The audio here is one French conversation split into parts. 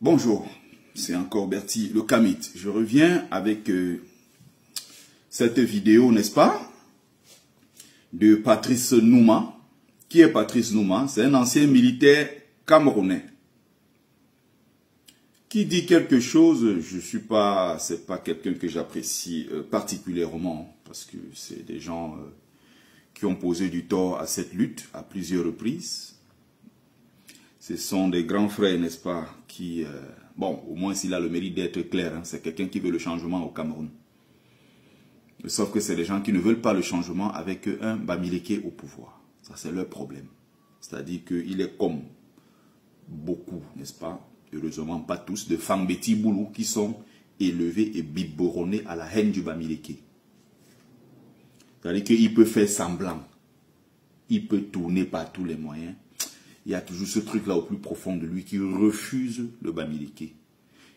Bonjour, c'est encore Bertie le Kamit. Je reviens avec cette vidéo, n'est-ce pas, de Patrice Nouma. Qui est Patrice Nouma? C'est un ancien militaire camerounais qui dit quelque chose. C'est pas quelqu'un que j'apprécie particulièrement, parce que c'est des gens qui ont posé du tort à cette lutte à plusieurs reprises. Ce sont des grands frères, n'est-ce pas, qui... bon, au moins s'il a le mérite d'être clair, hein, c'est quelqu'un qui veut le changement au Cameroun. Sauf que c'est des gens qui ne veulent pas le changement avec un Bamileke au pouvoir. Ça, c'est leur problème. C'est-à-dire qu'il est comme beaucoup, n'est-ce pas, heureusement pas tous, de Fambeti Boulou qui sont élevés et biberonnés à la haine du Bamileke. C'est-à-dire qu'il peut faire semblant. Il peut tourner par tous les moyens. Il y a toujours ce truc-là au plus profond de lui qui refuse le Bamileke.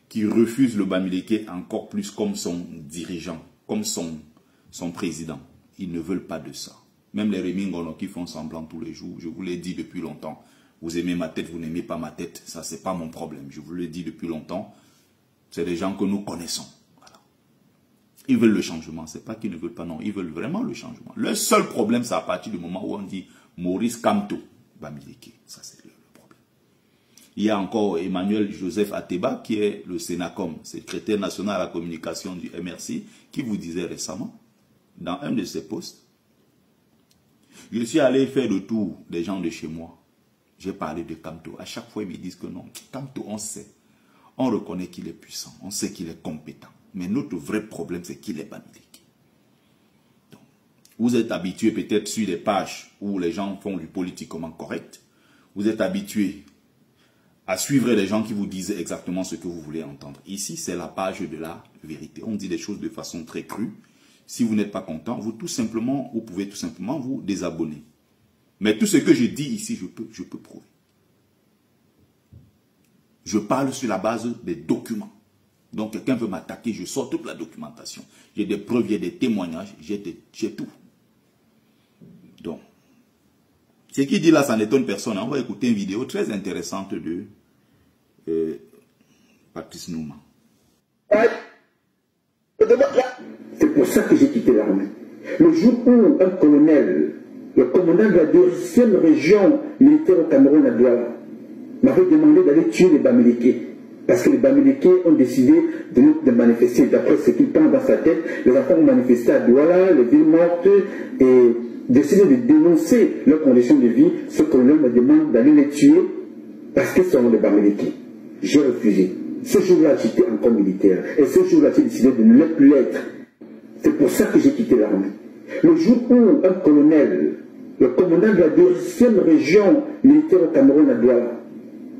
Qui refuse le Bamileke encore plus comme son dirigeant, comme son président. Ils ne veulent pas de ça. Même les Rémi Ngolo qui font semblant tous les jours, je vous l'ai dit depuis longtemps. Vous aimez ma tête, vous n'aimez pas ma tête. Ça, c'est pas mon problème. Je vous l'ai dit depuis longtemps. C'est des gens que nous connaissons. Voilà. Ils veulent le changement. C'est pas qu'ils ne veulent pas, non. Ils veulent vraiment le changement. Le seul problème, c'est à partir du moment où on dit Maurice Kamto Bamileke. Ça, c'est le problème. Il y a encore Emmanuel Joseph Ateba, qui est le Sénacom, secrétaire national à la communication du MRC, qui vous disait récemment, dans un de ses postes, je suis allé faire le tour des gens de chez moi. J'ai parlé de Kamto. À chaque fois, ils me disent que non, Kamto, on sait. On reconnaît qu'il est puissant. On sait qu'il est compétent. Mais notre vrai problème, c'est qu'il est Bamileke. Donc, vous êtes habitué peut-être sur des pages où les gens font du politiquement correct. Vous êtes habitué à suivre les gens qui vous disent exactement ce que vous voulez entendre. Ici, c'est la page de la vérité. On dit des choses de façon très crue. Si vous n'êtes pas content, vous pouvez tout simplement vous désabonner. Mais tout ce que je dis ici, je peux prouver. Je parle sur la base des documents. Donc, quelqu'un veut m'attaquer, je sors toute la documentation. J'ai des preuves, j'ai des témoignages, j'ai tout. Donc, ce qu'il dit là, ça n'étonne personne. On va écouter une vidéo très intéressante de Patrice Nouma. C'est pour ça que j'ai quitté l'armée. Le jour où un colonel, le commandant de la 2e région militaire au Cameroun à Douala, m'avait demandé d'aller tuer les Bamileke. Parce que les Bamileke ont décidé de manifester. D'après ce qu'il pense dans sa tête, les enfants ont manifesté à Douala, les villes mortes, et décidé de dénoncer leurs conditions de vie. Ce colonel me demande d'aller les tuer parce qu'ils sont des Bamileke. J'ai refusé. Ce jour-là, j'étais encore militaire. Et ce jour-là, j'ai décidé de ne plus l'être. C'est pour ça que j'ai quitté l'armée. Le jour où un colonel, le commandant de la 2e région militaire au Cameroun à Douala,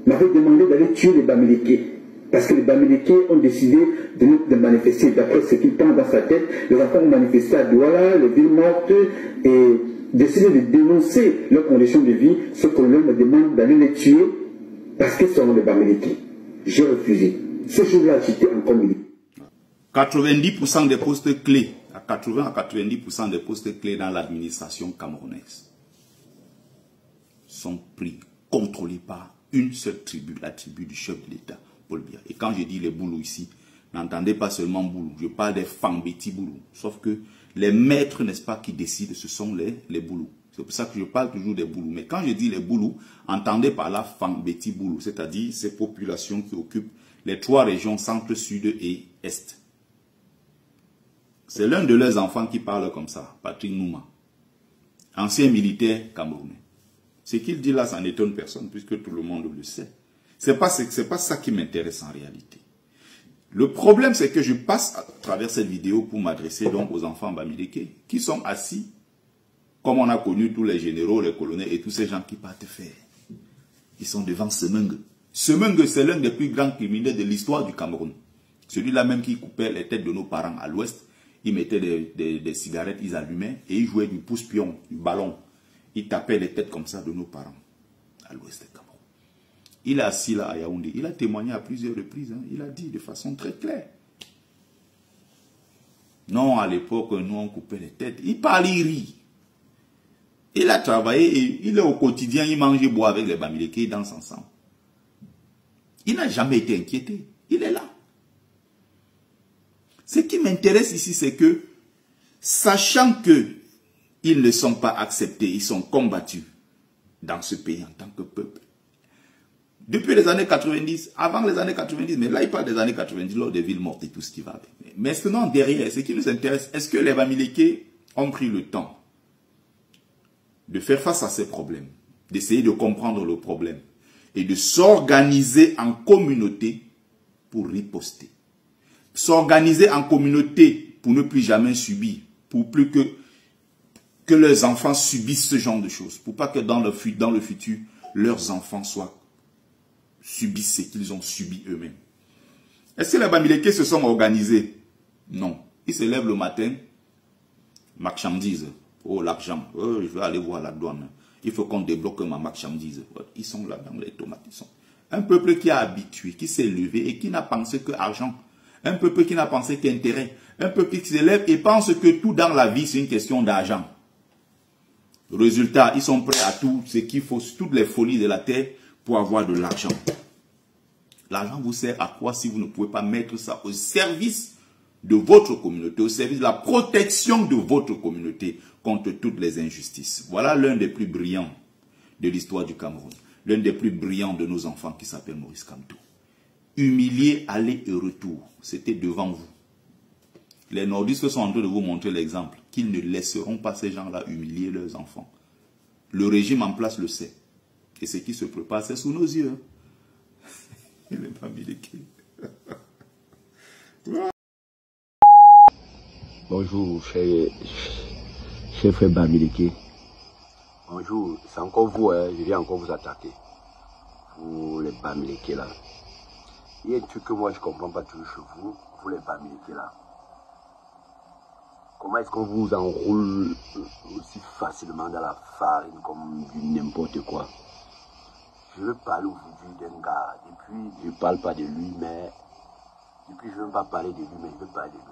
m'avait demandé d'aller tuer les Bamileke. Parce que les Bamileke ont décidé de manifester. D'après ce qu'il pense dans sa tête, les enfants ont manifesté à Douala, les villes mortes, et décidé de dénoncer leurs conditions de vie. Ce colonel me demande d'aller les tuer parce qu'ils sont des Bamileke. J'ai refusé. Ce jour-là, j'étais encore militaire. 90% des postes clés, à 80 à 90% des postes clés dans l'administration camerounaise sont pris, contrôlés par une seule tribu, la tribu du chef de l'État, Paul Biya. Et quand je dis les Boulous ici, n'entendez pas seulement Boulous, je parle des Fambeti Boulous. Sauf que les maîtres, n'est-ce pas, qui décident, ce sont les Boulous. C'est pour ça que je parle toujours des Boulous. Mais quand je dis les Boulous, entendez par là Fambeti Boulous, c'est-à-dire ces populations qui occupent les 3 régions centre, sud et est. C'est l'un de leurs enfants qui parle comme ça, Patrice Nouma, ancien militaire camerounais. Ce qu'il dit là, ça n'étonne personne, puisque tout le monde le sait. C'est pas ça qui m'intéresse en réalité. Le problème, c'est que je passe à travers cette vidéo pour m'adresser donc aux enfants Bamileke, qui sont assis, comme on a connu tous les généraux, les colonels et tous ces gens qui partent faire. Ils sont devant Semengue. Semengue, c'est l'un des plus grands criminels de l'histoire du Cameroun. Celui-là même qui coupait les têtes de nos parents à l'ouest. Ils mettaient des cigarettes, ils allumaient et ils jouaient du pouce-pion, du ballon. Ils tapaient les têtes comme ça de nos parents à l'ouest du Cameroun. Il est assis là à Yaoundé. Il a témoigné à plusieurs reprises. Hein. Il a dit de façon très claire. Non, à l'époque, nous on coupait les têtes. Il parle, il rit. Il a travaillé et il est au quotidien, il mange et boit avec les Bamileke, ils dansent ensemble. Il n'a jamais été inquiété. Il est là. Ce qui m'intéresse ici, c'est que, sachant qu'ils ne sont pas acceptés, ils sont combattus dans ce pays en tant que peuple. Depuis les années 90, avant les années 90, mais là il parle des années 90, lors des villes mortes et tout ce qui va avec. Mais sinon, derrière, ce qui nous intéresse, est-ce que les Bamileke ont pris le temps de faire face à ces problèmes, d'essayer de comprendre le problème et de s'organiser en communauté pour riposter. S'organiser en communauté pour ne plus jamais subir, pour plus que leurs enfants subissent ce genre de choses, pour pas que dans le futur, leurs enfants subissent ce qu'ils ont subi eux-mêmes. Est-ce que les Bamileke se sont organisés? Non. Ils se lèvent le matin, marchandise. Oh, l'argent. Oh, je vais aller voir la douane. Il faut qu'on débloque ma marchandise. Ils sont là dans les tomates. Ils sont. Un peuple qui a habitué, qui s'est levé et qui n'a pensé que argent. Un peuple qui n'a pensé qu'intérêt. Un peuple qui se lève et pense que tout dans la vie, c'est une question d'argent. Résultat, ils sont prêts à tout ce qu'il faut, toutes les folies de la terre pour avoir de l'argent. L'argent vous sert à quoi si vous ne pouvez pas mettre ça au service de votre communauté, au service de la protection de votre communauté contre toutes les injustices. Voilà l'un des plus brillants de l'histoire du Cameroun. L'un des plus brillants de nos enfants qui s'appelle Maurice Kamto. Humilié, aller et retour. C'était devant vous. Les nordistes sont en train de vous montrer l'exemple qu'ils ne laisseront pas ces gens-là humilier leurs enfants. Le régime en place le sait. Et ce qui se prépare, c'est sous nos yeux. Il n'est pas Bamileke. Bonjour, cher frère Bamileke. Bonjour, c'est encore vous, hein, je viens encore vous attaquer. Vous, les Bamileke là. Il y a un truc que moi je ne comprends pas toujours chez vous, vous les Bamileke là. Comment est-ce qu'on vous enroule aussi facilement dans la farine comme du n'importe quoi? Je veux parler aujourd'hui d'un gars. Depuis, je ne parle pas de lui, mais... Depuis, je ne veux pas parler de lui, mais je veux parler de lui.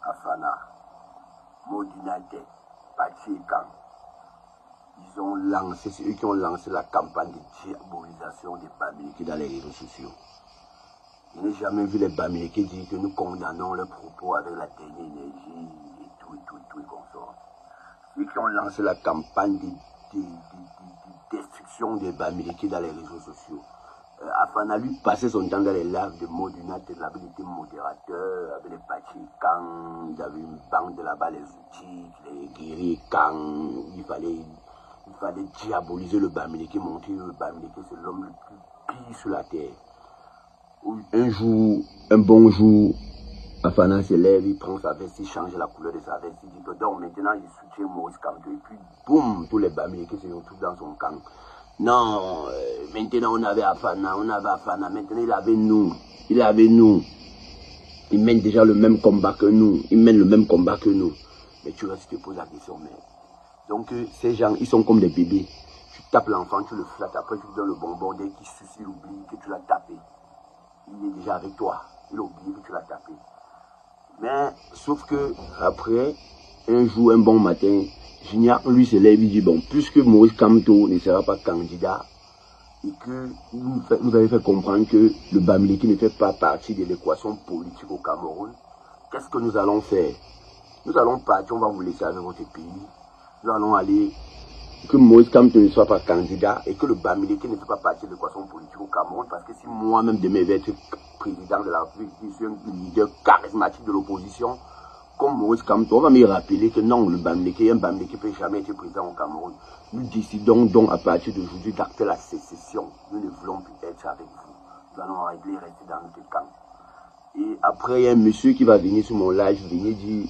Afana. Modinate. Pachekan. Ils ont lancé, c'est eux qui ont lancé la campagne de diabolisation des Bamileke dans les réseaux sociaux. Je n'ai jamais vu les Bamileke dire que nous condamnons leurs propos avec la dernière énergie et tout et consort. Ceux qui ont lancé la campagne de destruction des Bamileke dans les réseaux sociaux. Afana lui passait son temps dans les lives de Modunat, il avait été modérateur, avec les Pachekan, il avait une banque de là-bas, les outils, les guerriers, quand il fallait diaboliser le Bamileke, montrer le Bamileke, c'est l'homme le plus pire sur la terre. Un jour, un bon jour, Afana se lève, il prend sa veste, il change la couleur de sa veste, il dit que donc maintenant il soutient Maurice Kamto, et puis boum, tous les Bamileke se retrouvent dans son camp. Non, maintenant on avait Afana, maintenant il avait nous. Il mène déjà le même combat que nous, Mais tu restes, tu te poses la question, mais... Donc ces gens, ils sont comme des bébés. Tu tapes l'enfant, tu le flattes, après tu lui donnes le bonbon, dès qu'il suce, il oublie que tu l'as tapé. Il est déjà avec toi, il a oublié que tu l'as tapé. Mais, sauf que, après, un jour, un bon matin, Gignac, lui, se lève, il dit, bon, puisque Maurice Kamto ne sera pas candidat, et que nous avez fait comprendre que le Bamileke ne fait pas partie de l'équation politique au Cameroun, qu'est-ce que nous allons faire? Nous allons partir, on va vous laisser avec votre pays, nous allons aller, que Maurice Kamto ne soit pas candidat, et que le Bamileke ne fait pas partie de l'équation politique au Cameroun, parce que si moi-même demain je vais être président de la République, je suis un leader charismatique de l'opposition, comme Maurice Kamto, on va me rappeler que non, un Bamileke ne peut jamais être président au Cameroun. Nous décidons donc à partir d'aujourd'hui d'acter la sécession. Nous ne voulons plus être avec vous. Nous allons rester dans notre camp. Et après, il y a un monsieur qui va venir sur mon live, venir dire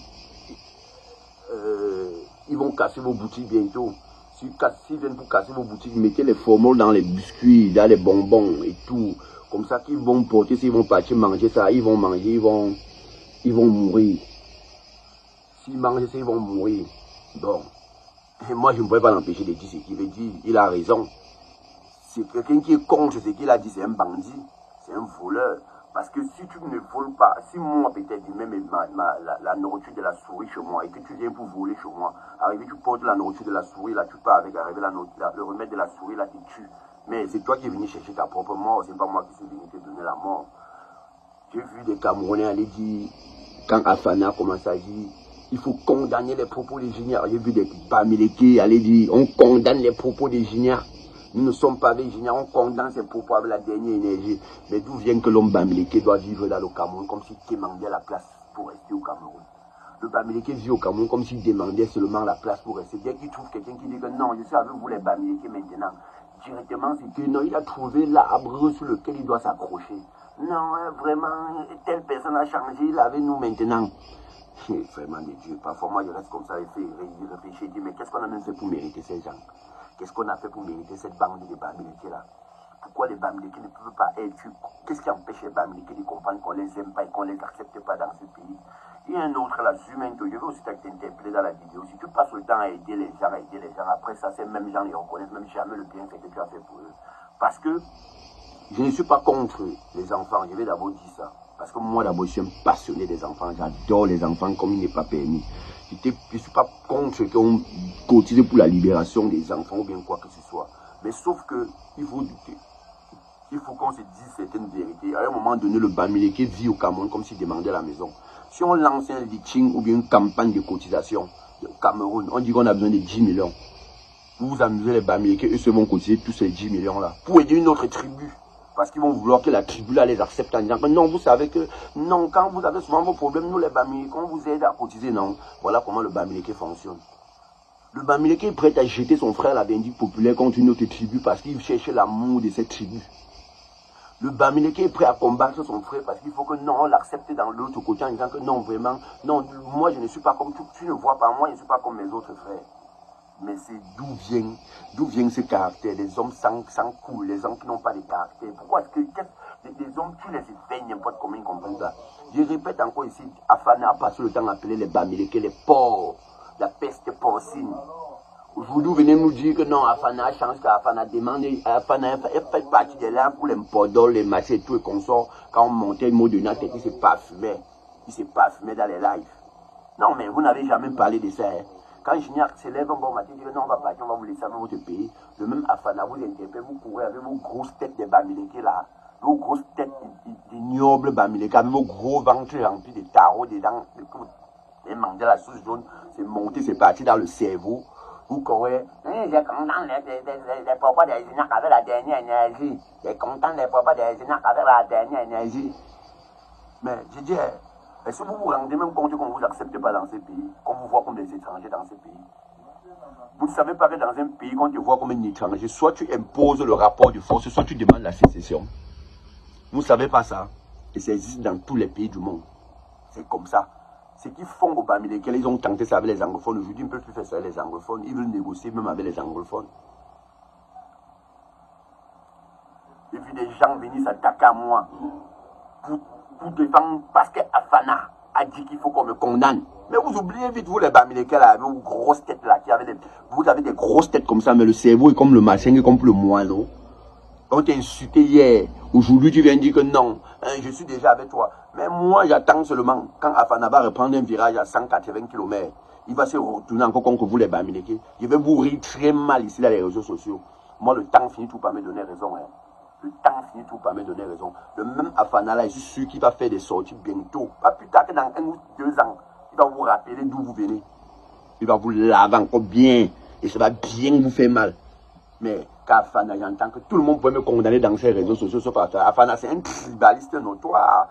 ils vont casser vos boutiques bientôt. S'ils viennent pour casser vos boutiques, mettez les formules dans les biscuits, dans les bonbons et tout. Comme ça qu'ils vont porter, s'ils vont partir manger ça, ils vont manger, ils vont mourir. S'ils mangent ça, ils vont mourir. Bon. Et moi, je ne pourrais pas l'empêcher de dire ce qu'il veut dire. Il a raison. C'est quelqu'un qui est contre ce qu'il a dit, c'est un bandit, c'est un voleur. Parce que si tu ne voles pas, si moi peut-être même la nourriture de la souris chez moi et que tu viens pour voler chez moi, arriver tu portes la nourriture de la souris, là tu pars avec, arriver le remède de la souris, là tu tues. Mais c'est toi qui es venu chercher ta propre mort, c'est pas moi qui suis venu te donner la mort. J'ai vu des Camerounais aller dire, quand Afana commence à dire, il faut condamner les propos des Juniors. J'ai vu des Bamileke aller dire, on condamne les propos des Juniors. Nous ne sommes pas des Juniors, on condamne ces propos avec la dernière énergie. Mais d'où vient que l'homme Bamileke doit vivre dans le Cameroun comme s'il demandait la place pour rester au Cameroun? Le Bamileke vit au Cameroun comme s'il demandait seulement la place pour rester. Dès qu'il trouve quelqu'un qui dit que non, je suis avec vous les Bamileke maintenant, directement c'est que non, il a trouvé l'arbre sur lequel il doit s'accrocher. Non, vraiment, telle personne a changé, il est avec nous maintenant. Vraiment des dieux. Parfois, moi, je reste comme ça et réfléchir, dire, mais qu'est-ce qu'on a même fait pour mériter ces gens? Qu'est-ce qu'on a fait pour mériter cette bande de Bamileke là? Pourquoi les Bamileke ne peuvent pas être? Qu'est-ce qui empêche les Bamileke de comprendre qu'on les aime pas et qu'on les accepte pas dans ce pays? Il y a un autre là, je vais aussi t'interpeller dans la vidéo. Si tu passes le temps à aider les gens, après ça, ces mêmes gens ne reconnaissent même jamais le bienfait que tu as fait pour eux. Parce que je ne suis pas contre les enfants, je vais d'abord dire ça. Parce que moi d'abord je suis un passionné des enfants, j'adore les enfants comme il n'est pas permis. Je ne suis pas contre qu'on cotise pour la libération des enfants ou bien quoi que ce soit. Mais sauf que il faut qu'on se dise certaines vérités. À un moment donné, le Bamileke vit au Cameroun comme s'il demandait la maison. Si on lance un leaching ou bien une campagne de cotisation au Cameroun, on dit qu'on a besoin de 10 millions. Vous vous amusez les Bamileke, eux se vont cotiser tous ces 10 millions là. Pour aider une autre tribu. Parce qu'ils vont vouloir que la tribu là les accepte en disant que non, vous savez que non, quand vous avez souvent vos problèmes, nous les Bamileke, on vous aide à cotiser, non. Voilà comment le Bamileke fonctionne. Le Bamileke est prêt à jeter son frère la vindicte populaire contre une autre tribu parce qu'il cherche l'amour de cette tribu. Le Bamileke est prêt à combattre son frère parce qu'il faut que non, on l'accepte dans l'autre côté en disant que non, vraiment, non, moi je ne suis pas comme tu ne vois pas, moi je ne suis pas comme mes autres frères. Mais c'est d'où vient ce caractère, des hommes sans couilles, les hommes qui n'ont pas de caractère. Pourquoi est-ce que des hommes, tu les éveilles n'importe comment ils comprennent ça? Je répète encore ici, Afana a passé le temps à appeler les Bamileke les porcs, la peste porcine. Aujourd'hui, vous venez nous dire que non, Afana change, qu'Afana demande, Afana fait partie des lampes pour les podol, les machins et tout et consorts. Quand on montait le mot de notre tête, il se parfumait. Il se parfumait dans les lives. Non, mais vous n'avez jamais parlé de ça. Hein. Quand Junior s'élève un bon matin, il dit non, on va partir, on va vous laisser avec votre pays. Le même Afana vous interpelle, vous courez avec vos grosses têtes de Bamileke là. Vos grosses têtes d'ignobles Bamileke, avec vos gros ventres remplis de tarots dedans. Et manger la sauce jaune, c'est monté, c'est parti dans le cerveau. Vous courez, j'ai content les propos des Junior avec la dernière énergie. J'ai content les propos des Junior avec la dernière énergie. Mais je dis, est-ce que vous vous rendez même compte qu'on ne vous accepte pas dans ce pays, qu'on vous voit comme des étrangers dans ce pays? Vous ne savez pas que dans un pays, qu'on te voit comme un étranger, soit tu imposes le rapport de force, soit tu demandes la sécession. Vous ne savez pas ça. Et ça existe dans tous les pays du monde. C'est comme ça. Ce qu'ils font au Bamileke, ils ont tenté ça avec les anglophones. Aujourd'hui, ils ne peuvent plus faire ça avec les anglophones. Ils veulent négocier même avec les anglophones. J'ai vu des gens venir s'attaquer à moi pour défendre, parce que Afana a dit qu'il faut qu'on me condamne. Mais vous oubliez vite, vous les Bamileke là, avec vos grosses têtes là, vous avez des grosses têtes comme ça, mais le cerveau est comme le machin, est comme le moineau. On t'a insulté hier, aujourd'hui tu viens dire que non, hein, je suis déjà avec toi. Mais moi j'attends seulement, quand Afana va reprendre un virage à 180 km, il va se retourner encore contre vous les Bamileke. Je vais vous rire très mal ici dans les réseaux sociaux. Moi le temps finit tout par me donner raison. Hein. Le temps finit tout par me donner raison. Le même Afana là, je suis sûr qu'il va faire des sorties bientôt. Pas plus tard que dans 1 ou 2 ans. Il va vous rappeler d'où vous venez. Il va vous laver encore bien. Et ça va bien vous faire mal. Mais qu'Afana, j'entends que tout le monde peut me condamner dans ces réseaux sociaux. Sauf Afana, c'est un tribaliste notoire.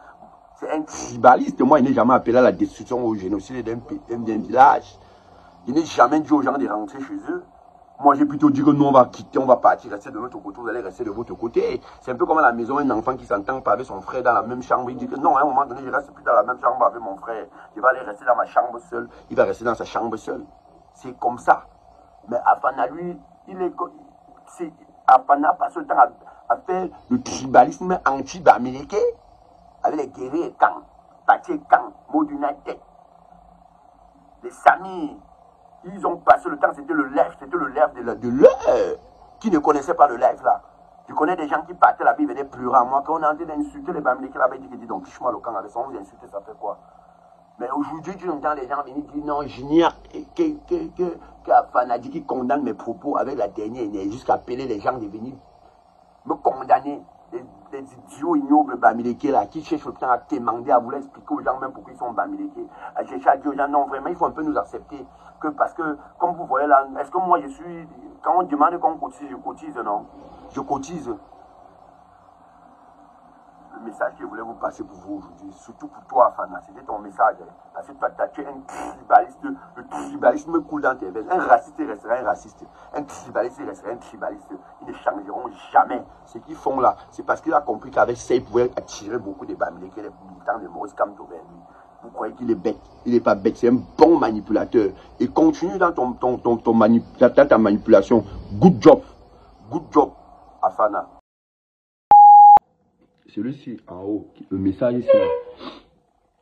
C'est un tribaliste. Moi, je n'ai jamais appelé à la destruction au génocide d'un village. Je n'ai jamais dit aux gens de rentrer chez eux. Moi, j'ai plutôt dit que nous, on va quitter, on va partir, rester de notre côté, vous allez rester de votre côté. C'est un peu comme à la maison, un enfant qui s'entend pas avec son frère dans la même chambre. Il dit que non, à un moment donné, je ne reste plus dans la même chambre avec mon frère. Je vais aller rester dans ma chambre seul. Il va rester dans sa chambre seul. C'est comme ça. Mais Afana, lui, Afana passe le temps à faire le tribalisme anti-Bamileke avec les guerriers Kang, Pathé Kang, Modunate, les Sami. Ils ont passé le temps, c'était le live de l'heure, qui ne connaissait pas le live là. Je connais des gens qui partaient là-bas, ils venaient pleurer à moi. Quand on a envie d'insulter les Bamileke là-bas, ils disent donc, fiche-moi le camp avec ça, on vous insulte, ça fait quoi? Mais aujourd'hui, tu entends les gens venir dire non, j'ignore qu'Afana dit qu'il condamne mes propos avec la dernière énergie, jusqu'à appeler les gens de venir condamnés, des idiots ignobles Bamileke là, qui cherchent le temps à demander, à vouloir expliquer aux gens même pourquoi ils sont Bamileke, à chercher à dire aux gens, non, vraiment, il faut un peu nous accepter. Que parce que, comme vous voyez là, est-ce que moi je suis, quand on demande qu'on cotise, je cotise, non? Je cotise. Le message que je voulais vous passer pour vous aujourd'hui, surtout pour toi, Afana, c'était ton message. Hein, parce que toi, tu es un tribaliste, le tribalisme coule dans tes veines. Un raciste restera un raciste. Un tribaliste restera un tribaliste. Ils ne changeront jamais. Ce qu'ils font là, c'est parce qu'il a compris qu'avec ça, il pouvait attirer beaucoup de Bamileke, les militants de Maurice Kamto vers lui. Vous croyez qu'il est bête? Il n'est pas bête, c'est un bon manipulateur. Et continue dans ta manipulation. Good job. Good job, Afana. Celui-ci en haut, le message ici là.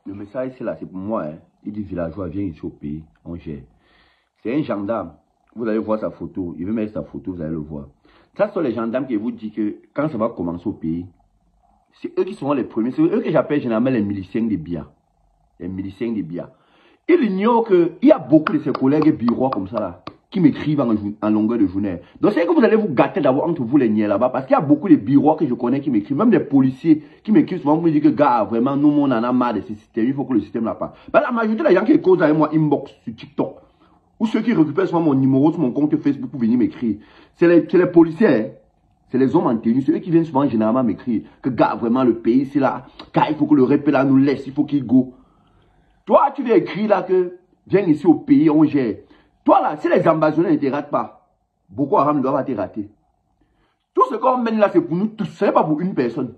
Le message ici là, c'est pour moi. Hein. Il dit villageois, viens ici au pays, on gère. C'est un gendarme. Vous allez voir sa photo. Il veut mettre sa photo, vous allez le voir. Ça, ce sont les gendarmes qui vous disent que quand ça va commencer au pays, c'est eux qui seront les premiers. C'est eux que j'appelle généralement les miliciens des Bia. Les miliciens des Bia. Il ignore qu'il y a beaucoup de ses collègues bureaux comme ça là, qui m'écrivent en longueur de journée. Donc c'est que vous allez vous gâter d'avoir entre vous les niais là-bas, parce qu'il y a beaucoup de bureaux que je connais qui m'écrivent, même des policiers qui m'écrivent souvent pour me dire que gars, vraiment, nous, on en a marre de ce système, il faut que le système là passe. Ben, la majorité des gens qui causent avec moi inbox sur TikTok, ou ceux qui récupèrent souvent mon numéro sur mon compte Facebook pour venir m'écrire, c'est les policiers, hein. C'est les hommes en tenue, c'est eux qui viennent souvent généralement m'écrire que gars, vraiment, le pays c'est là, car il faut que le répé là nous laisse, il faut qu'il go. Toi, tu viens écrire là que, viens ici au pays, on gère. Toi là, si les ambassadeurs ne te ratent pas, Boko Haram ne doit pas te rater. Tout ce qu'on mène là, c'est pour nous tous, ce n'est pas pour une personne.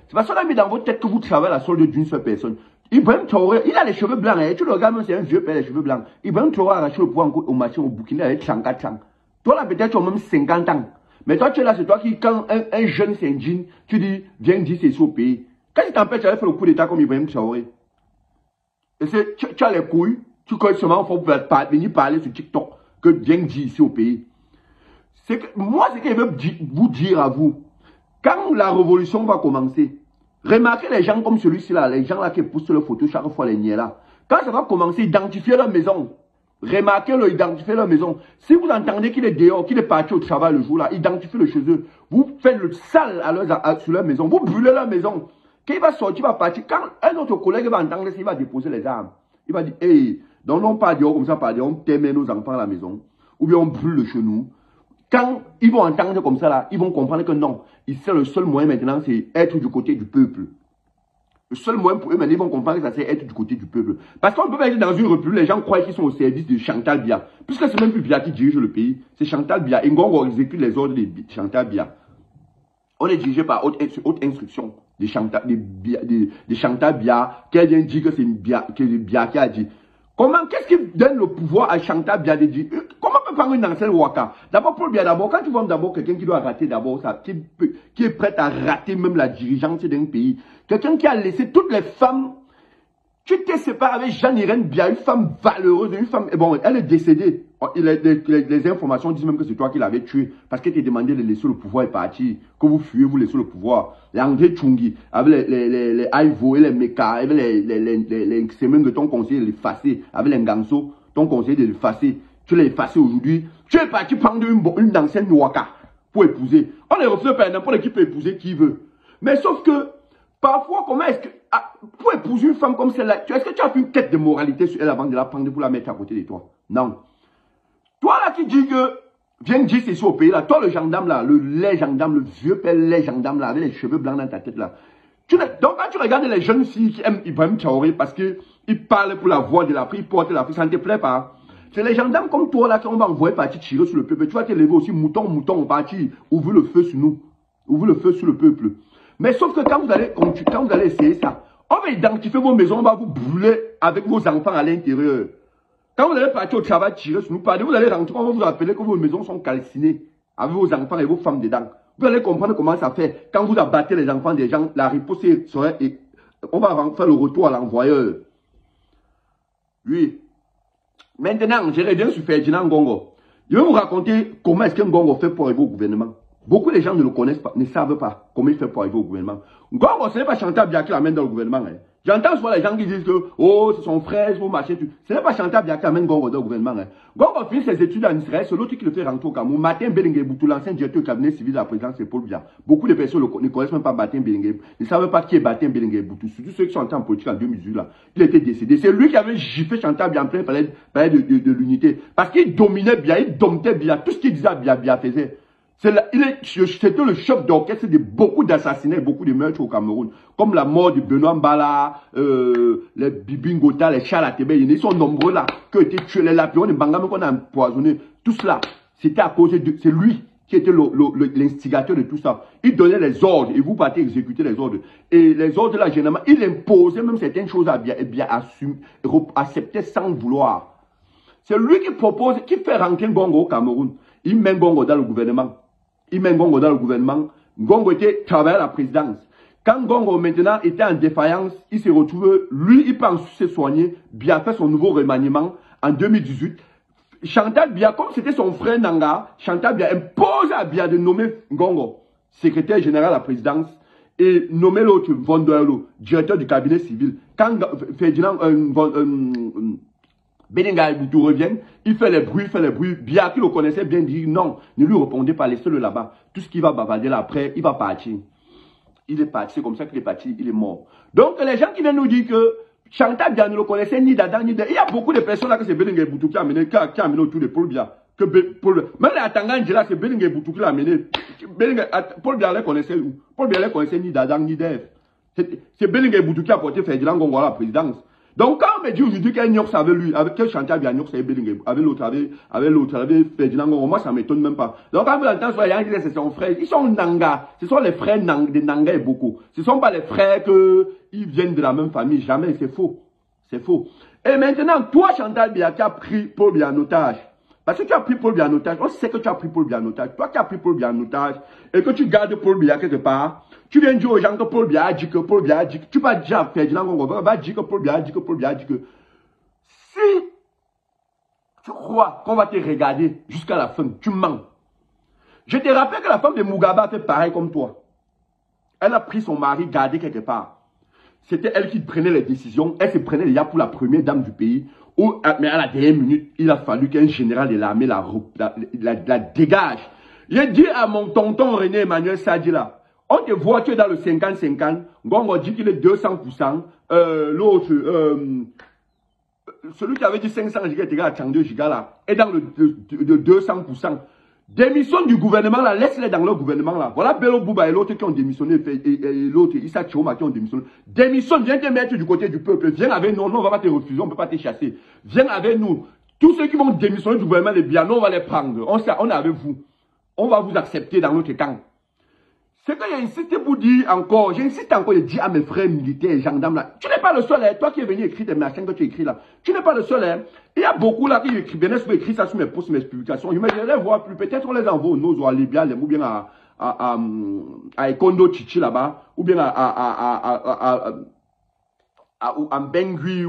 C'est parce qu'on a mis dans votre tête que vous travaillez à la solde d'une seule personne. Ibrahim Traoré, il a les cheveux blancs, hein. Tu le regardes, c'est un vieux père, les cheveux blancs. Ibrahim Traoré a arraché le pouvoir au marché au Burkina avec 34 ans. Toi là, peut-être tu as même 50 ans. Mais toi, tu es là, c'est toi qui, quand un jeune s'indigne, tu dis, viens dire c'est ici au pays. Quand il t'empêche, tu avais fait le coup d'état comme Ibrahim Traoré. Et tu as les couilles, tu connais seulement, il faut venir parler sur TikTok, que viens dire ici au pays. C'est que, moi, c'est qu'il veut vous dire à vous, quand la révolution va commencer, remarquez les gens comme celui-ci là, les gens là qui poussent leurs photos chaque fois les niais là. Quand ça va commencer, identifiez leur maison. Remarquez-le, identifiez leur maison. Si vous entendez qu'il est dehors, qu'il est parti au travail le jour là, identifiez-le chez eux. Vous faites le sale sur leur maison, vous brûlez leur maison. Quand il va sortir, il va partir. Quand un autre collègue va entendre ça, il va déposer les armes. Il va dire, hey, donc non pas dehors comme ça, pas dehors, on termine nos enfants à la maison. Ou bien on brûle le chenou. Quand ils vont entendre comme ça là, ils vont comprendre que non, c'est le seul moyen maintenant, c'est être du côté du peuple. Le seul moyen pour eux maintenant, ils vont comprendre que ça c'est être du côté du peuple. Parce qu'on ne peut pas être dans une république, les gens croient qu'ils sont au service de Chantal Biya. Puisque c'est même plus Biya qui dirige le pays, c'est Chantal Biya. Et Ngongo exécute les ordres de Chantal Biya. On est dirigé par haute instruction de Chantal Biya, qui vient dire que c'est Biya qui a dit. Comment, qu'est-ce qui donne le pouvoir à Chantal Biya de dire, comment on peut prendre une ancienne Ouaka? D'abord, pour Biya, d'abord, quand tu vois d'abord quelqu'un qui doit rater d'abord ça, qui est prêt à rater même la dirigeance d'un pays, quelqu'un qui a laissé toutes les femmes, tu t'es séparé avec Jeanne-Irène Biya, une femme valeureuse, une femme, bon, elle est décédée. Les informations disent même que c'est toi qui l'avais tuée, parce qu'elle t'a demandé de laisser le pouvoir et partir, que vous fuyez, vous laissez le pouvoir. Les André Tchungi, avec les Aïvo et les Meka, avec les semaines de ton conseiller de l'effacer, avec les Nganso, ton conseiller de l'effacer, tu l'as effacé aujourd'hui, tu es parti prendre une ancienne Nouaka pour épouser. On est refusé par n'importe qui peut épouser qui veut. Mais sauf que, parfois, comment est-ce que, pour épouser une femme comme celle-là, est-ce que tu as fait une quête de moralité sur elle avant de la prendre pour la mettre à côté de toi? Non. Toi là qui dis que, viens dire c'est ici au pays là, toi le gendarme là, le lait gendarme, le vieux père lait gendarme là, avec les cheveux blancs dans ta tête là. Donc quand tu regardes les jeunes filles qui aiment Ibrahim Traoré parce qu'ils parlent pour la voix de l'Afrique, ils portent l'Afrique, ça ne te plaît pas. C'est les gendarmes comme toi là qu'on va envoyer partir tirer sur le peuple. Tu vas te lever aussi, mouton, on partit, ouvre le feu sur nous, ouvre le feu sur le peuple. Mais sauf que quand vous allez essayer ça, on va identifier vos maisons, on va vous brûler avec vos enfants à l'intérieur. Quand vous allez partir au travail, tirer sur nous, vous allez rentrer, on va vous rappeler que vos maisons sont calcinées avec vos enfants et vos femmes dedans. Vous allez comprendre comment ça fait. Quand vous abattez les enfants des gens, la riposte serait, et on va faire le retour à l'envoyeur. Oui. Maintenant, je reviens sur Ferdinand Ngongo. Je vais vous raconter comment est-ce que Ngongo fait pour arriver au gouvernement. Beaucoup de gens ne le connaissent pas, ne savent pas comment il fait pour arriver au gouvernement. Ngongo, ce n'est pas Chantal Biya qui l'amène dans le gouvernement. Hein. J'entends souvent les gens qui disent que, oh, c'est son frère, c'est son machin. Ce n'est pas Chantal Biya qui amène Gongo dans le gouvernement. Hein. Gongo finit ses études en Israël, c'est l'autre qui le fait rentrer au Cameroun. Martin Bellingue Boutou, l'ancien directeur du cabinet civil de la présidence, c'est Paul Biya. Beaucoup de personnes ne connaissent même pas Martin Bellingue. Ils ne savent pas qui est Martin Bellingue Boutou. Surtout ceux qui sont entrés en politique en 2018 là. Il était décédé. C'est lui qui avait giflé Chantal Biya en plein palais de l'unité. Parce qu'il dominait Biya, il domptait Biya. Tout ce qu'il disait Biya faisait. C'était le chef d'orchestre de beaucoup d'assassinats et beaucoup de meurtres au Cameroun. Comme la mort de Benoît Mbala, les Bibi Ngota, les Charles Atebe, ils sont nombreux là, qui ont été tués, les Lapillons, les Bangame qu'on a empoisonnés. Tout cela, c'était à cause de... C'est lui qui était l'instigateur de tout ça. Il donnait les ordres et vous partez exécuter les ordres. Et les ordres là, généralement, il imposait même certaines choses à bien accepter sans vouloir. C'est lui qui propose, qui fait rentrer Gongo au Cameroun. Il met Gongo dans le gouvernement. Gongo était travaillé à la présidence. Quand Gongo maintenant était en défaillance, il se retrouve, lui, il pense se soigner, Biya fait son nouveau remaniement en 2018. Chantal Biya, comme c'était son frère Nanga, Chantal Biya impose à Biya de nommer Gongo secrétaire général à la présidence et nommer l'autre Vondoelo, directeur du cabinet civil. Quand Ferdinand Bellingue Boutou revient, il fait les bruits, Biya qui le connaissait bien dit non, ne lui répondez pas, laissez-le là-bas. Tout ce qui va bavarder là après, il va partir. Il est parti, c'est comme ça qu'il est parti, il est mort. Donc les gens qui viennent nous dire que Chantal Biya ne le connaissait ni d'Adam ni de... Il y a beaucoup de personnes là que c'est Bellingue Boutou qui a amené autour de Paul Biya. Même les Atangandjela, c'est Bellingue Boutou qui l'a amené. Paul Biya les connaissait où? Paul Biya les connaissait ni d'Adam ni d'Ève. C'est Bellingue Boutou qui a porté Ferdinand Gongo à la présidence. Donc, quand on me dit aujourd'hui qu'un Nyox avec lui, avec quel Chantal Biya Nyox avec Bellingue, avec l'autre, avec Ferdinand Gongo, moi ça m'étonne même pas. Donc, quand vous entendez sur les gens qui disent que c'est son frère, ils sont Nanga. Ce sont les frères de Nanga et beaucoup. Ce ne sont pas les frères qui viennent de la même famille. Jamais, c'est faux. C'est faux. Et maintenant, toi, Chantal Biya, qui a pris Paul Biya en otage. Parce que tu as pris Paul Biya en otage. On sait que tu as pris Paul Biya en otage. Toi qui as pris Paul Biya en otage et que tu gardes Paul Biya quelque part, tu viens dire aux gens que Paul Biya a dit que Paul Biya a dit que tu vas déjà faire Ferdinand Gongo va dire que Paul Biya a dit que Paul Biya a dit que si tu crois qu'on va te regarder jusqu'à la fin, tu mens. Je te rappelle que la femme de Mugabe a fait pareil comme toi. Elle a pris son mari gardé quelque part. C'était elle qui prenait les décisions. Elle se prenait déjà pour la première dame du pays. Mais à la dernière minute, il a fallu qu'un général de l'armée la dégage. J'ai dit à mon tonton René Emmanuel Sadi là, on te voit, tu es dans le 50-50. Gongo dit qu'il est 200%. L'autre, celui qui avait dit 500 gigas est égal à 32 gigas là, est dans le 200%. Démission du gouvernement là, laisse-les dans leur gouvernement là. Voilà Bello Bouba et l'autre qui ont démissionné, et l'autre, Issa Tchoma qui ont démissionné. Démissionne, viens te mettre du côté du peuple. Viens avec nous, non, on va pas te refuser, on ne peut pas te chasser. Viens avec nous. Tous ceux qui vont démissionner du gouvernement, les biens, nous, on va les prendre. On est avec vous. On va vous accepter dans notre camp. Ce que j'insiste pour dire encore, j'insiste encore de dire à mes frères militaires et gendarmes là, tu n'es pas le seul, hein, toi qui es venu écrire tes machins que tu écris là, tu n'es pas le seul. Hein. Il y a beaucoup là qui écrivent, écrit ça sur mes posts, mes publications. Je me dirais voir plus, peut-être on les envoie au Nozo, à Libya, ou bien à Ekondo Chichi là-bas, ou bien à Bengui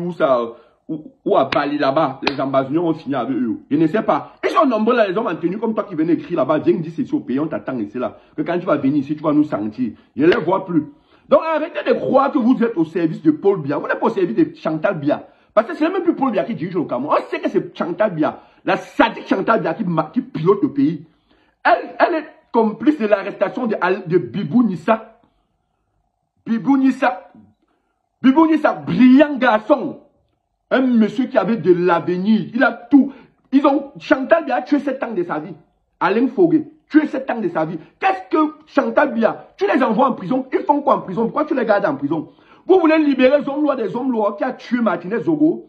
ou à Bali là-bas, les ambassadeurs ont signé avec eux. Je ne sais pas. Ils sont nombreux là, les hommes en tenue comme toi qui venais écrire là-bas. Viens dire c'est au pays, on t'attend ici là. Que quand tu vas venir ici, tu vas nous sentir. Je ne les vois plus. Donc arrêtez de croire que vous êtes au service de Paul Biya. Vous n'êtes pas au service de Chantal Biya. Parce que c'est même plus Paul Biya qui dirige le Cameroun. On sait que c'est Chantal Biya, la sadique Chantal Biya qui pilote le pays. Elle est complice de l'arrestation de Bibou Nissa. Bibou Nissa, brillant garçon. Un monsieur qui avait de l'avenir. Il a tout. Chantal Biya a tué 7 ans de sa vie. Alain Fogué, tué 7 ans de sa vie. Qu'est-ce que Chantal Biya? Tu les envoies en prison. Ils font quoi en prison? Pourquoi tu les gardes en prison? Vous voulez libérer les hommes lois des hommes lois qui a tué Martinez Zogo.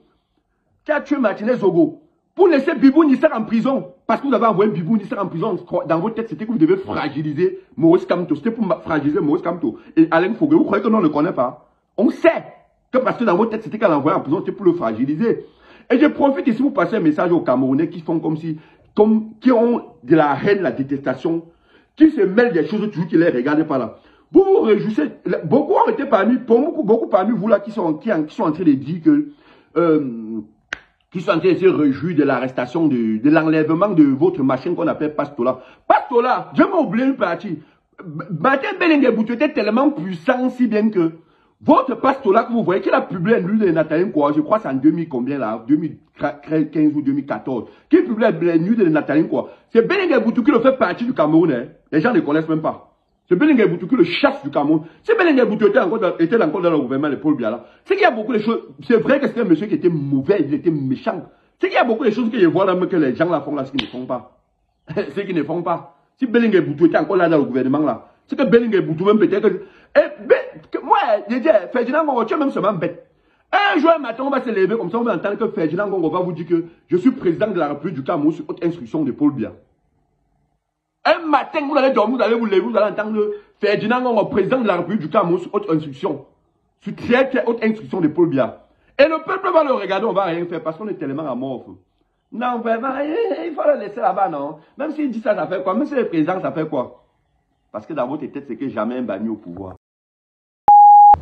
Pour laisser Bibou Nisser en prison. Parce que vous avez envoyé Bibou Nisser en prison. Dans votre tête, c'était que vous devez fragiliser Maurice Kamto. C'était pour fragiliser Maurice Kamto. Et Alain Fogué, vous croyez que nous, on ne le connaît pas? On sait. Que parce que dans votre tête, c'était qu'elle envoyait en prison, c'était pour le fragiliser. Et je profite ici pour passer un message aux Camerounais qui font qui ont de la haine, la détestation, qui se mêlent des choses toujours qui les regardent pas là. Vous vous réjouissez, beaucoup ont été beaucoup parmi vous là qui sont en train de dire que, qui sont en train de se réjouir de l'arrestation, de l'enlèvement de votre machine qu'on appelle Pastola. Pastola, je m'ai oublié une partie. Martin Bellingue Boutou était tellement puissant si bien que Votre pasteur là que vous voyez, qu'il a publié l'huile de Nathalie quoi, je crois c'est en 2000 combien là, 2015 ou 2014, qui publie l'huile de Nathalie quoi. C'est Bellingue Boutou qui le fait partie du Cameroun, hein. Les gens ne connaissent même pas. C'est Bellingue Boutou qui le chasse du Cameroun. Si Bellingue Boutou était encore dans le gouvernement de Paul Biya là, c'est qu'il y a beaucoup de choses, c'est vrai que c'était un monsieur qui était mauvais, il était méchant. C'est qu'il y a beaucoup de choses que je vois là, que les gens là font là, ce qu'ils ne font pas. Ce qu'ils ne font pas. Si Bellingue Boutou était encore là dans le gouvernement là, c'est que Bellingue Boutou même peut-être que... moi, je dis, Ferdinand Ngongo, tu es même seulement bête. Un jour, un matin, on va se lever comme ça, on va entendre que Ferdinand Ngongo va vous dire que je suis président de la République du Cameroun sur haute instruction de Paul Biya. Un matin, vous allez dormir, vous allez vous lever, vous allez entendre Ferdinand Ngongo, président de la République du Cameroun sur haute instruction. Sur très très haute instruction de Paul Biya. Et le peuple va le regarder, on va rien faire parce qu'on est tellement amorphe. Non, vraiment, il faut le laisser là-bas, non. Même s'il dit ça, ça fait quoi? Même si le président, ça fait quoi? Parce que dans votre tête, c'est que jamais un banni au pouvoir.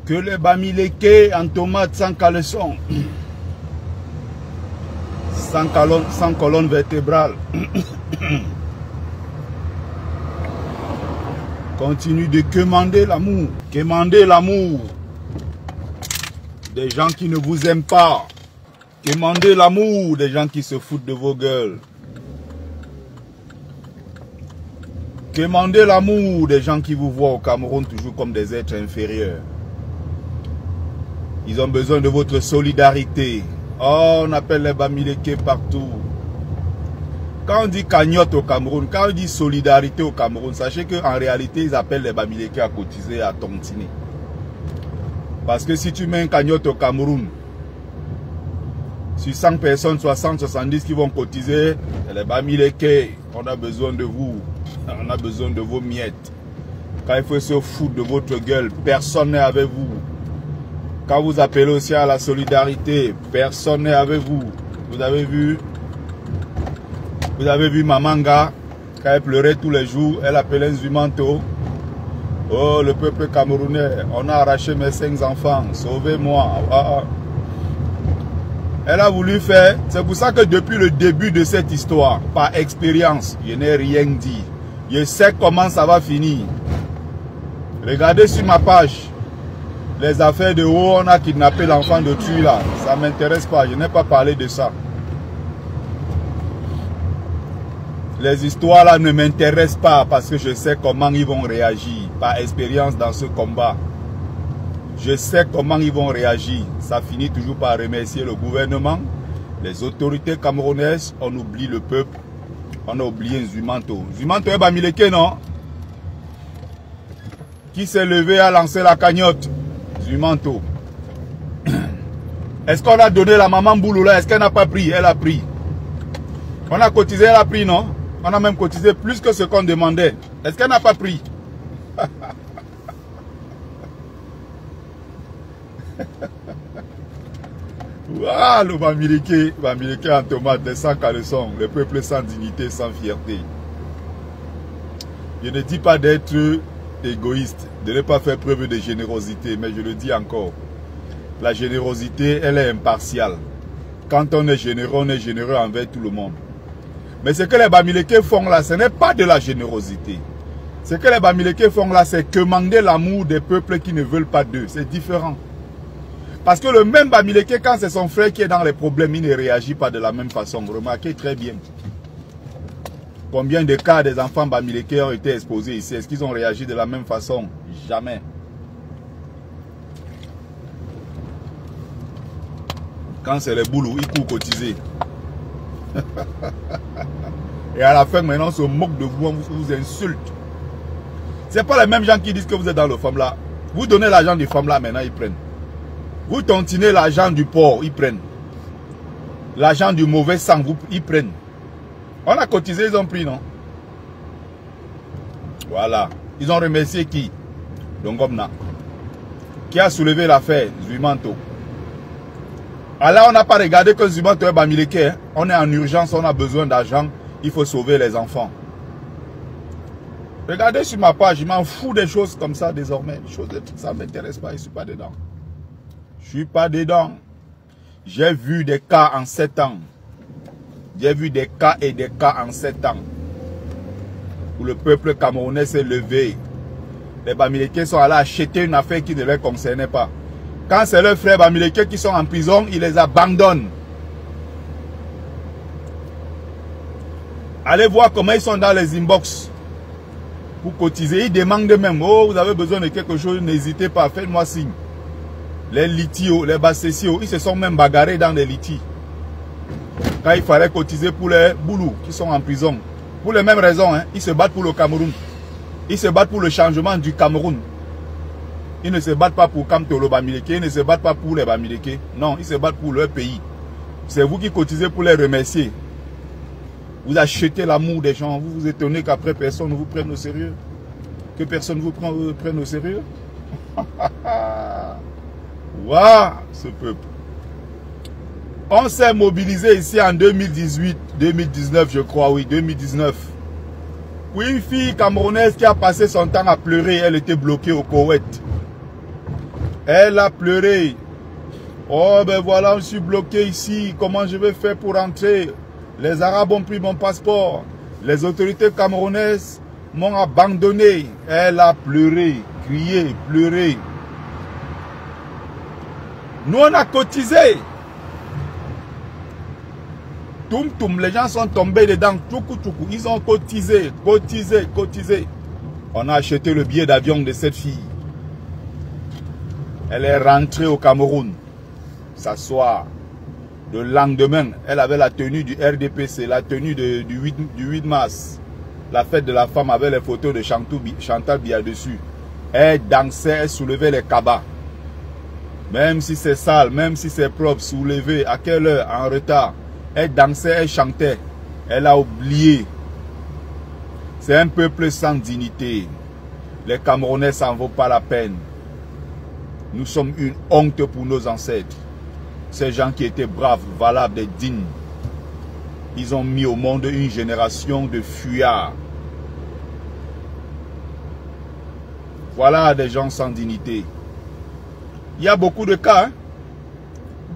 Que les bamileke en tomates sans caleçon. Sans colonne vertébrale. Continue de quémander l'amour. Quémander l'amour des gens qui ne vous aiment pas. Quémander l'amour des gens qui se foutent de vos gueules. Quémander l'amour des gens qui vous voient au Cameroun toujours comme des êtres inférieurs. Ils ont besoin de votre solidarité. Oh, on appelle les bamileke partout. Quand on dit cagnotte au Cameroun, quand on dit solidarité au Cameroun, sachez qu'en réalité, ils appellent les bamileke à cotiser, à tontiner. Parce que si tu mets un cagnotte au Cameroun, sur 100 personnes, 60, 70 qui vont cotiser, les bamileke, on a besoin de vous. On a besoin de vos miettes. Quand il faut se foutre de votre gueule, personne n'est avec vous. Quand vous appelez aussi à la solidarité, personne n'est avec vous. Vous avez vu Mamanga, quand elle pleurait tous les jours, elle appelait un Zumanto. Oh, le peuple camerounais, on a arraché mes 5 enfants, sauvez-moi. Ah. Elle a voulu faire, c'est pour ça que depuis le début de cette histoire, par expérience, je n'ai rien dit. Je sais comment ça va finir. Regardez sur ma page. Les affaires de où on a kidnappé l'enfant de Tui là. Ça ne m'intéresse pas. Je n'ai pas parlé de ça. Les histoires là ne m'intéressent pas parce que je sais comment ils vont réagir. Par expérience dans ce combat. Je sais comment ils vont réagir. Ça finit toujours par remercier le gouvernement, les autorités camerounaises. On oublie le peuple. On a oublié Zumanto. Zumanto est bamileke, non? Qui s'est levé à lancer la cagnotte? Zumanto. Est-ce qu'on a donné la maman Boulou là? Est-ce qu'elle n'a pas pris? Elle a pris. On a cotisé, elle a pris, non? On a même cotisé plus que ce qu'on demandait. Est-ce qu'elle n'a pas pris? Ah, le bamileke en tomate, les sans caleçon, le peuple sans dignité, sans fierté. Je ne dis pas d'être égoïste, de ne pas faire preuve de générosité, mais je le dis encore. La générosité, elle est impartiale. Quand on est généreux envers tout le monde. Mais ce que les bamileke font là, ce n'est pas de la générosité. Ce que les bamileke font là, c'est quémander l'amour des peuples qui ne veulent pas d'eux. C'est différent. Parce que le même bamileke, quand c'est son frère qui est dans les problèmes, il ne réagit pas de la même façon. Remarquez très bien. Combien de cas des enfants bamileke ont été exposés ici? Est-ce qu'ils ont réagi de la même façon? Jamais. Quand c'est les boulous, ils courent cotiser. Et à la fin, maintenant, on se moque de vous, on vous insulte. Ce n'est pas les mêmes gens qui disent que vous êtes dans le FAM là. Vous donnez l'argent du FAM là, maintenant ils prennent. Vous tontinez l'argent du porc, ils prennent. L'argent du mauvais sang, ils prennent. On a cotisé, ils ont pris, non? Voilà. Ils ont remercié qui? Dongomna. Qui a soulevé l'affaire? Zumanto. Alors on n'a pas regardé que Zumanto est bamileke. Hein? On est en urgence, on a besoin d'argent. Il faut sauver les enfants. Regardez sur ma page, je m'en fous des choses comme ça désormais. Ça ne m'intéresse pas, je ne suis pas dedans. Je ne suis pas dedans. J'ai vu des cas en 7 ans. J'ai vu des cas et des cas en 7 ans. Où le peuple camerounais s'est levé. Les bamileke sont allés acheter une affaire qui ne les concernait pas. Quand c'est leurs frères Bamileke qui sont en prison, ils les abandonnent. Allez voir comment ils sont dans les inbox pour cotiser. Ils demandent même, oh, vous avez besoin de quelque chose, n'hésitez pas, faites-moi signe. Les litios, les bassessios, ils se sont même bagarrés dans les litis. Quand il fallait cotiser pour les boulous qui sont en prison. Pour les mêmes raisons, hein, ils se battent pour le Cameroun. Ils se battent pour le changement du Cameroun. Ils ne se battent pas pour Kamtolo Bamileke, ils ne se battent pas pour les Bamileke. Non, ils se battent pour leur pays. C'est vous qui cotisez pour les remercier. Vous achetez l'amour des gens. Vous vous étonnez qu'après personne ne vous prenne au sérieux. Que personne ne vous prenne au sérieux. Waouh, ce peuple. On s'est mobilisé ici en 2018, 2019 je crois, oui, 2019. Oui, une fille camerounaise qui a passé son temps à pleurer, elle était bloquée au Koweït. Elle a pleuré. Oh ben voilà, je suis bloqué ici, comment je vais faire pour rentrer? Les Arabes ont pris mon passeport. Les autorités camerounaises m'ont abandonné. Elle a pleuré, crié, pleuré. Nous on a cotisé. Toum toum, les gens sont tombés dedans. Tchoukou tchoukou, ils ont cotisé, cotisé, cotisé. On a acheté le billet d'avion de cette fille. Elle est rentrée au Cameroun. S'asseoir. Le lendemain, elle avait la tenue du RDPC, la tenue du 8 mars. La fête de la femme avec les photos de Chantal Biya dessus. Elle dansait, elle soulevait les cabas. Même si c'est sale, même si c'est propre, soulevé, à quelle heure, en retard. Elle dansait, elle chantait. Elle a oublié. C'est un peuple sans dignité. Les Camerounais, ça n'en vaut pas la peine. Nous sommes une honte pour nos ancêtres. Ces gens qui étaient braves, valables et dignes. Ils ont mis au monde une génération de fuyards. Voilà des gens sans dignité. Il y a beaucoup de cas. Hein?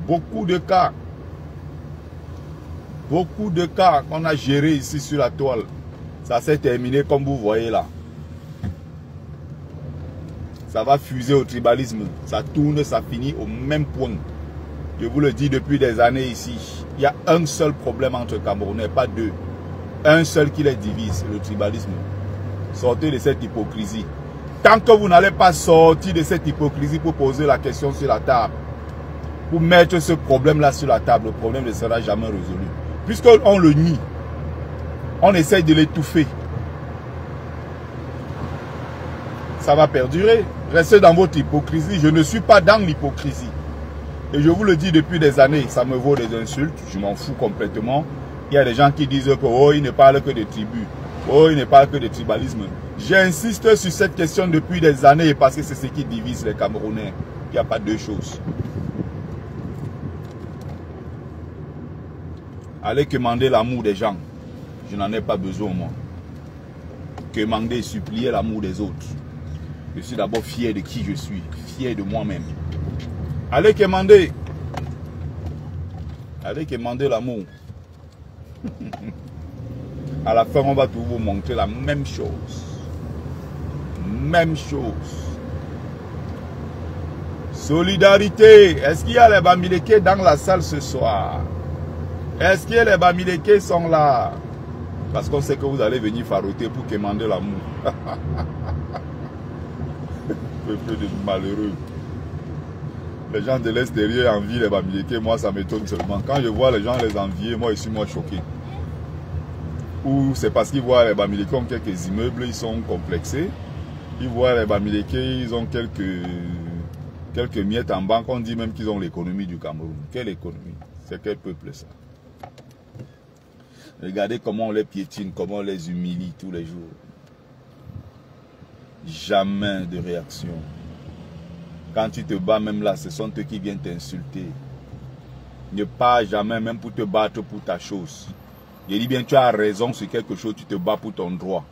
Beaucoup de cas. Beaucoup de cas qu'on a gérés ici sur la toile. Ça s'est terminé comme vous voyez là. Ça va fuser au tribalisme. Ça tourne, ça finit au même point. Je vous le dis depuis des années ici. Il y a un seul problème entre Camerounais, pas deux. Un seul qui les divise, le tribalisme. Sortez de cette hypocrisie. Tant que vous n'allez pas sortir de cette hypocrisie pour poser la question sur la table, pour mettre ce problème-là sur la table, le problème ne sera jamais résolu. Puisqu'on le nie, on essaye de l'étouffer. Ça va perdurer. Restez dans votre hypocrisie. Je ne suis pas dans l'hypocrisie. Et je vous le dis depuis des années, ça me vaut des insultes, je m'en fous complètement. Il y a des gens qui disent que oh, il ne parle que de tribus, oh, il ne parle que de tribalisme. J'insiste sur cette question depuis des années parce que c'est ce qui divise les Camerounais. Il n'y a pas deux choses. Allez quémander l'amour des gens. Je n'en ai pas besoin moi. Quémander et supplier l'amour des autres. Je suis d'abord fier de qui je suis, fier de moi-même. Allez quémander. Allez quémander l'amour. À la fin, on va tout vous montrer la même chose. Même chose. Solidarité. Est-ce qu'il y a les Bamileke dans la salle ce soir? Est-ce que les Bamileke sont là? Parce qu'on sait que vous allez venir faroter pour quémander l'amour. Peuple de malheureux. Les gens de l'extérieur envient les Bamileke, moi ça m'étonne seulement. Quand je vois les gens les envier, moi je suis choqué. Ou c'est parce qu'ils voient les Bamileke ont quelques immeubles, ils sont complexés. Ils voient les Bamileke, ils ont quelques miettes en banque. On dit même qu'ils ont l'économie du Cameroun. Quelle économie? C'est quel peuple ça? Regardez comment on les piétine, comment on les humilie tous les jours. Jamais de réaction. Quand tu te bats, même là, ce sont eux qui viennent t'insulter. Ne pas jamais, même pour te battre pour ta chose. Je dis bien, tu as raison sur quelque chose, tu te bats pour ton droit.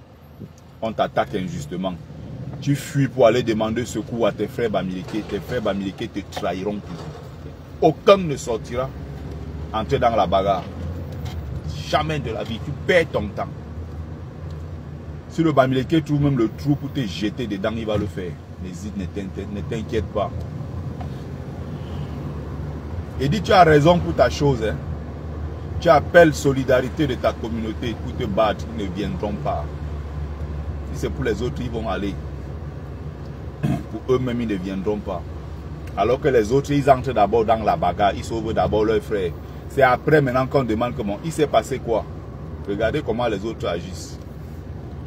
On t'attaque injustement. Tu fuis pour aller demander secours à tes frères Bamileke. Tes frères Bamileke te trahiront toujours. Aucun ne sortira entrer dans la bagarre. Jamais de la vie. Tu perds ton temps. Si le Bamileke trouve même le trou pour te jeter dedans, il va le faire. N'hésite, ne t'inquiète pas. Et dit, tu as raison pour ta chose. Hein. Tu appelles solidarité de ta communauté pour te battre, ils ne viendront pas. Si c'est pour les autres, ils vont aller. Pour eux-mêmes, ils ne viendront pas. Alors que les autres, ils entrent d'abord dans la bagarre, ils sauvent d'abord leurs frères. C'est après maintenant qu'on demande comment. Il s'est passé quoi? Regardez comment les autres agissent.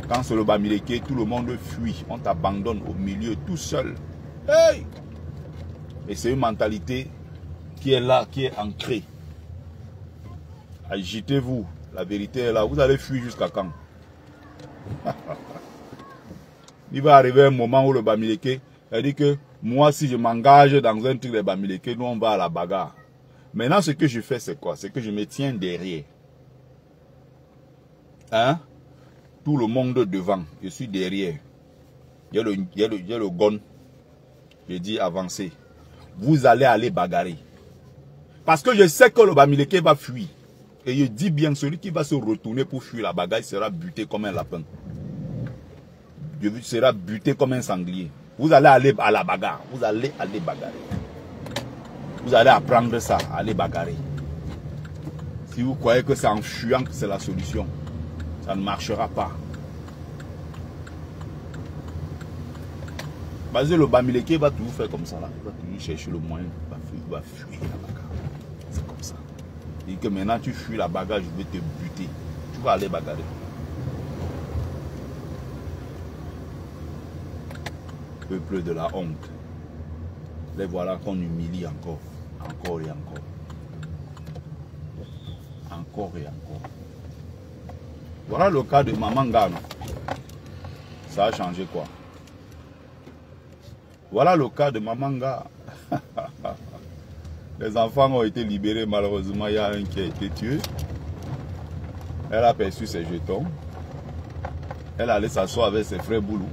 Quand c'est le Bamileke, tout le monde fuit. On t'abandonne au milieu tout seul. Hey! Et c'est une mentalité qui est là, qui est ancrée. Agitez-vous. La vérité est là. Vous allez fuir jusqu'à quand? Il va arriver un moment où le Bamileke a dit que moi, si je m'engage dans un truc de Bamileke, nous on va à la bagarre. Maintenant, ce que je fais, c'est quoi? C'est que je me tiens derrière. Hein? Tout le monde devant. Je suis derrière. Il y a le gun. Je dis avancez. Vous allez aller bagarrer. Parce que je sais que le Bamileke va fuir. Et je dis bien, celui qui va se retourner pour fuir la bagarre, il sera buté comme un lapin. Il sera buté comme un sanglier. Vous allez aller à la bagarre. Vous allez aller bagarrer. Vous allez apprendre ça, aller bagarrer. Si vous croyez que c'est en fuyant que c'est la solution, ça ne marchera pas. Parce que le Bamileke va toujours faire comme ça. Là. Il va toujours chercher le moyen. Il va fuir la bagarre. C'est comme ça. Il dit que maintenant tu fuis la bagarre, je vais te buter. Tu vas aller bagarrer. Peuple de la honte. Les voilà qu'on humilie encore. Encore et encore. Encore et encore. Voilà le cas de Maman Gano. Ça a changé quoi? Voilà le cas de Maman Gano. Les enfants ont été libérés. Malheureusement, il y a un qui a été tué. Elle a perçu ses jetons. Elle allait s'asseoir avec ses frères Boulou.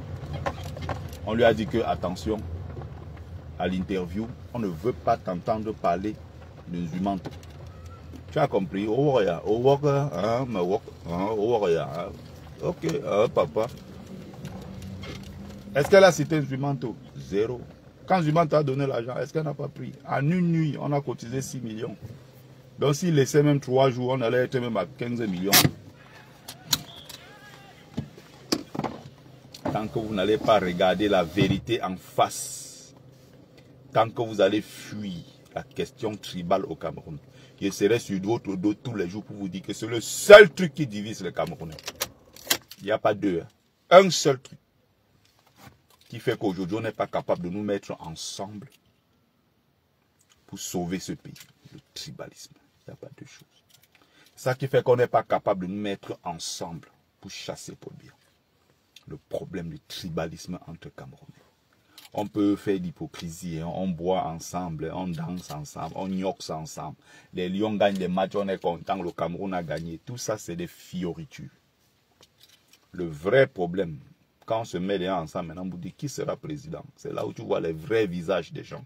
On lui a dit que, attention, à l'interview, on ne veut pas t'entendre parler de Nzumanto. Tu as compris? Ok, papa. Est-ce qu'elle a cité Nzumanto? Zéro. Quand Nzumanto a donné l'argent, est-ce qu'elle n'a pas pris? En une nuit, on a cotisé 6 millions. Donc s'il laissait même 3 jours, on allait être même à 15 millions. Tant que vous n'allez pas regarder la vérité en face, tant que vous allez fuir la question tribale au Cameroun, je serai sur votre dos tous les jours pour vous dire que c'est le seul truc qui divise le Camerounais. Il n'y a pas deux. Un seul truc qui fait qu'aujourd'hui on n'est pas capable de nous mettre ensemble pour sauver ce pays. Le tribalisme. Il n'y a pas deux choses. C'est ça qui fait qu'on n'est pas capable de nous mettre ensemble pour chasser pour bien. Le problème du tribalisme entre Camerounais. On peut faire l'hypocrisie, hein? On boit ensemble, on danse ensemble, on gnoxe ensemble. Les Lions gagnent des matchs, on est content, le Cameroun a gagné. Tout ça, c'est des fioritures. Le vrai problème, quand on se met les gens ensemble, maintenant, on vous dit qui sera président. C'est là où tu vois les vrais visages des gens.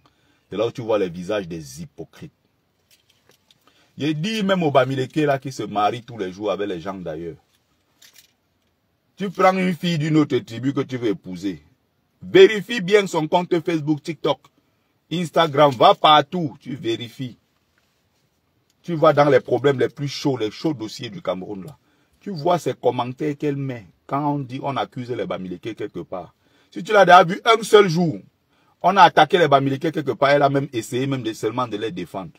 C'est là où tu vois les visages des hypocrites. Il dit même au Bamileke là qui se marie tous les jours avec les gens d'ailleurs. Tu prends une fille d'une autre tribu que tu veux épouser. Vérifie bien son compte Facebook, TikTok, Instagram, va partout, tu vérifies. Tu vas dans les problèmes les plus chauds, les chauds dossiers du Cameroun là. Tu vois ces commentaires qu'elle met quand on dit on accuse les Bamileke quelque part. Si tu l'as déjà vu un seul jour, on a attaqué les Bamileke quelque part, elle a même essayé même seulement de les défendre.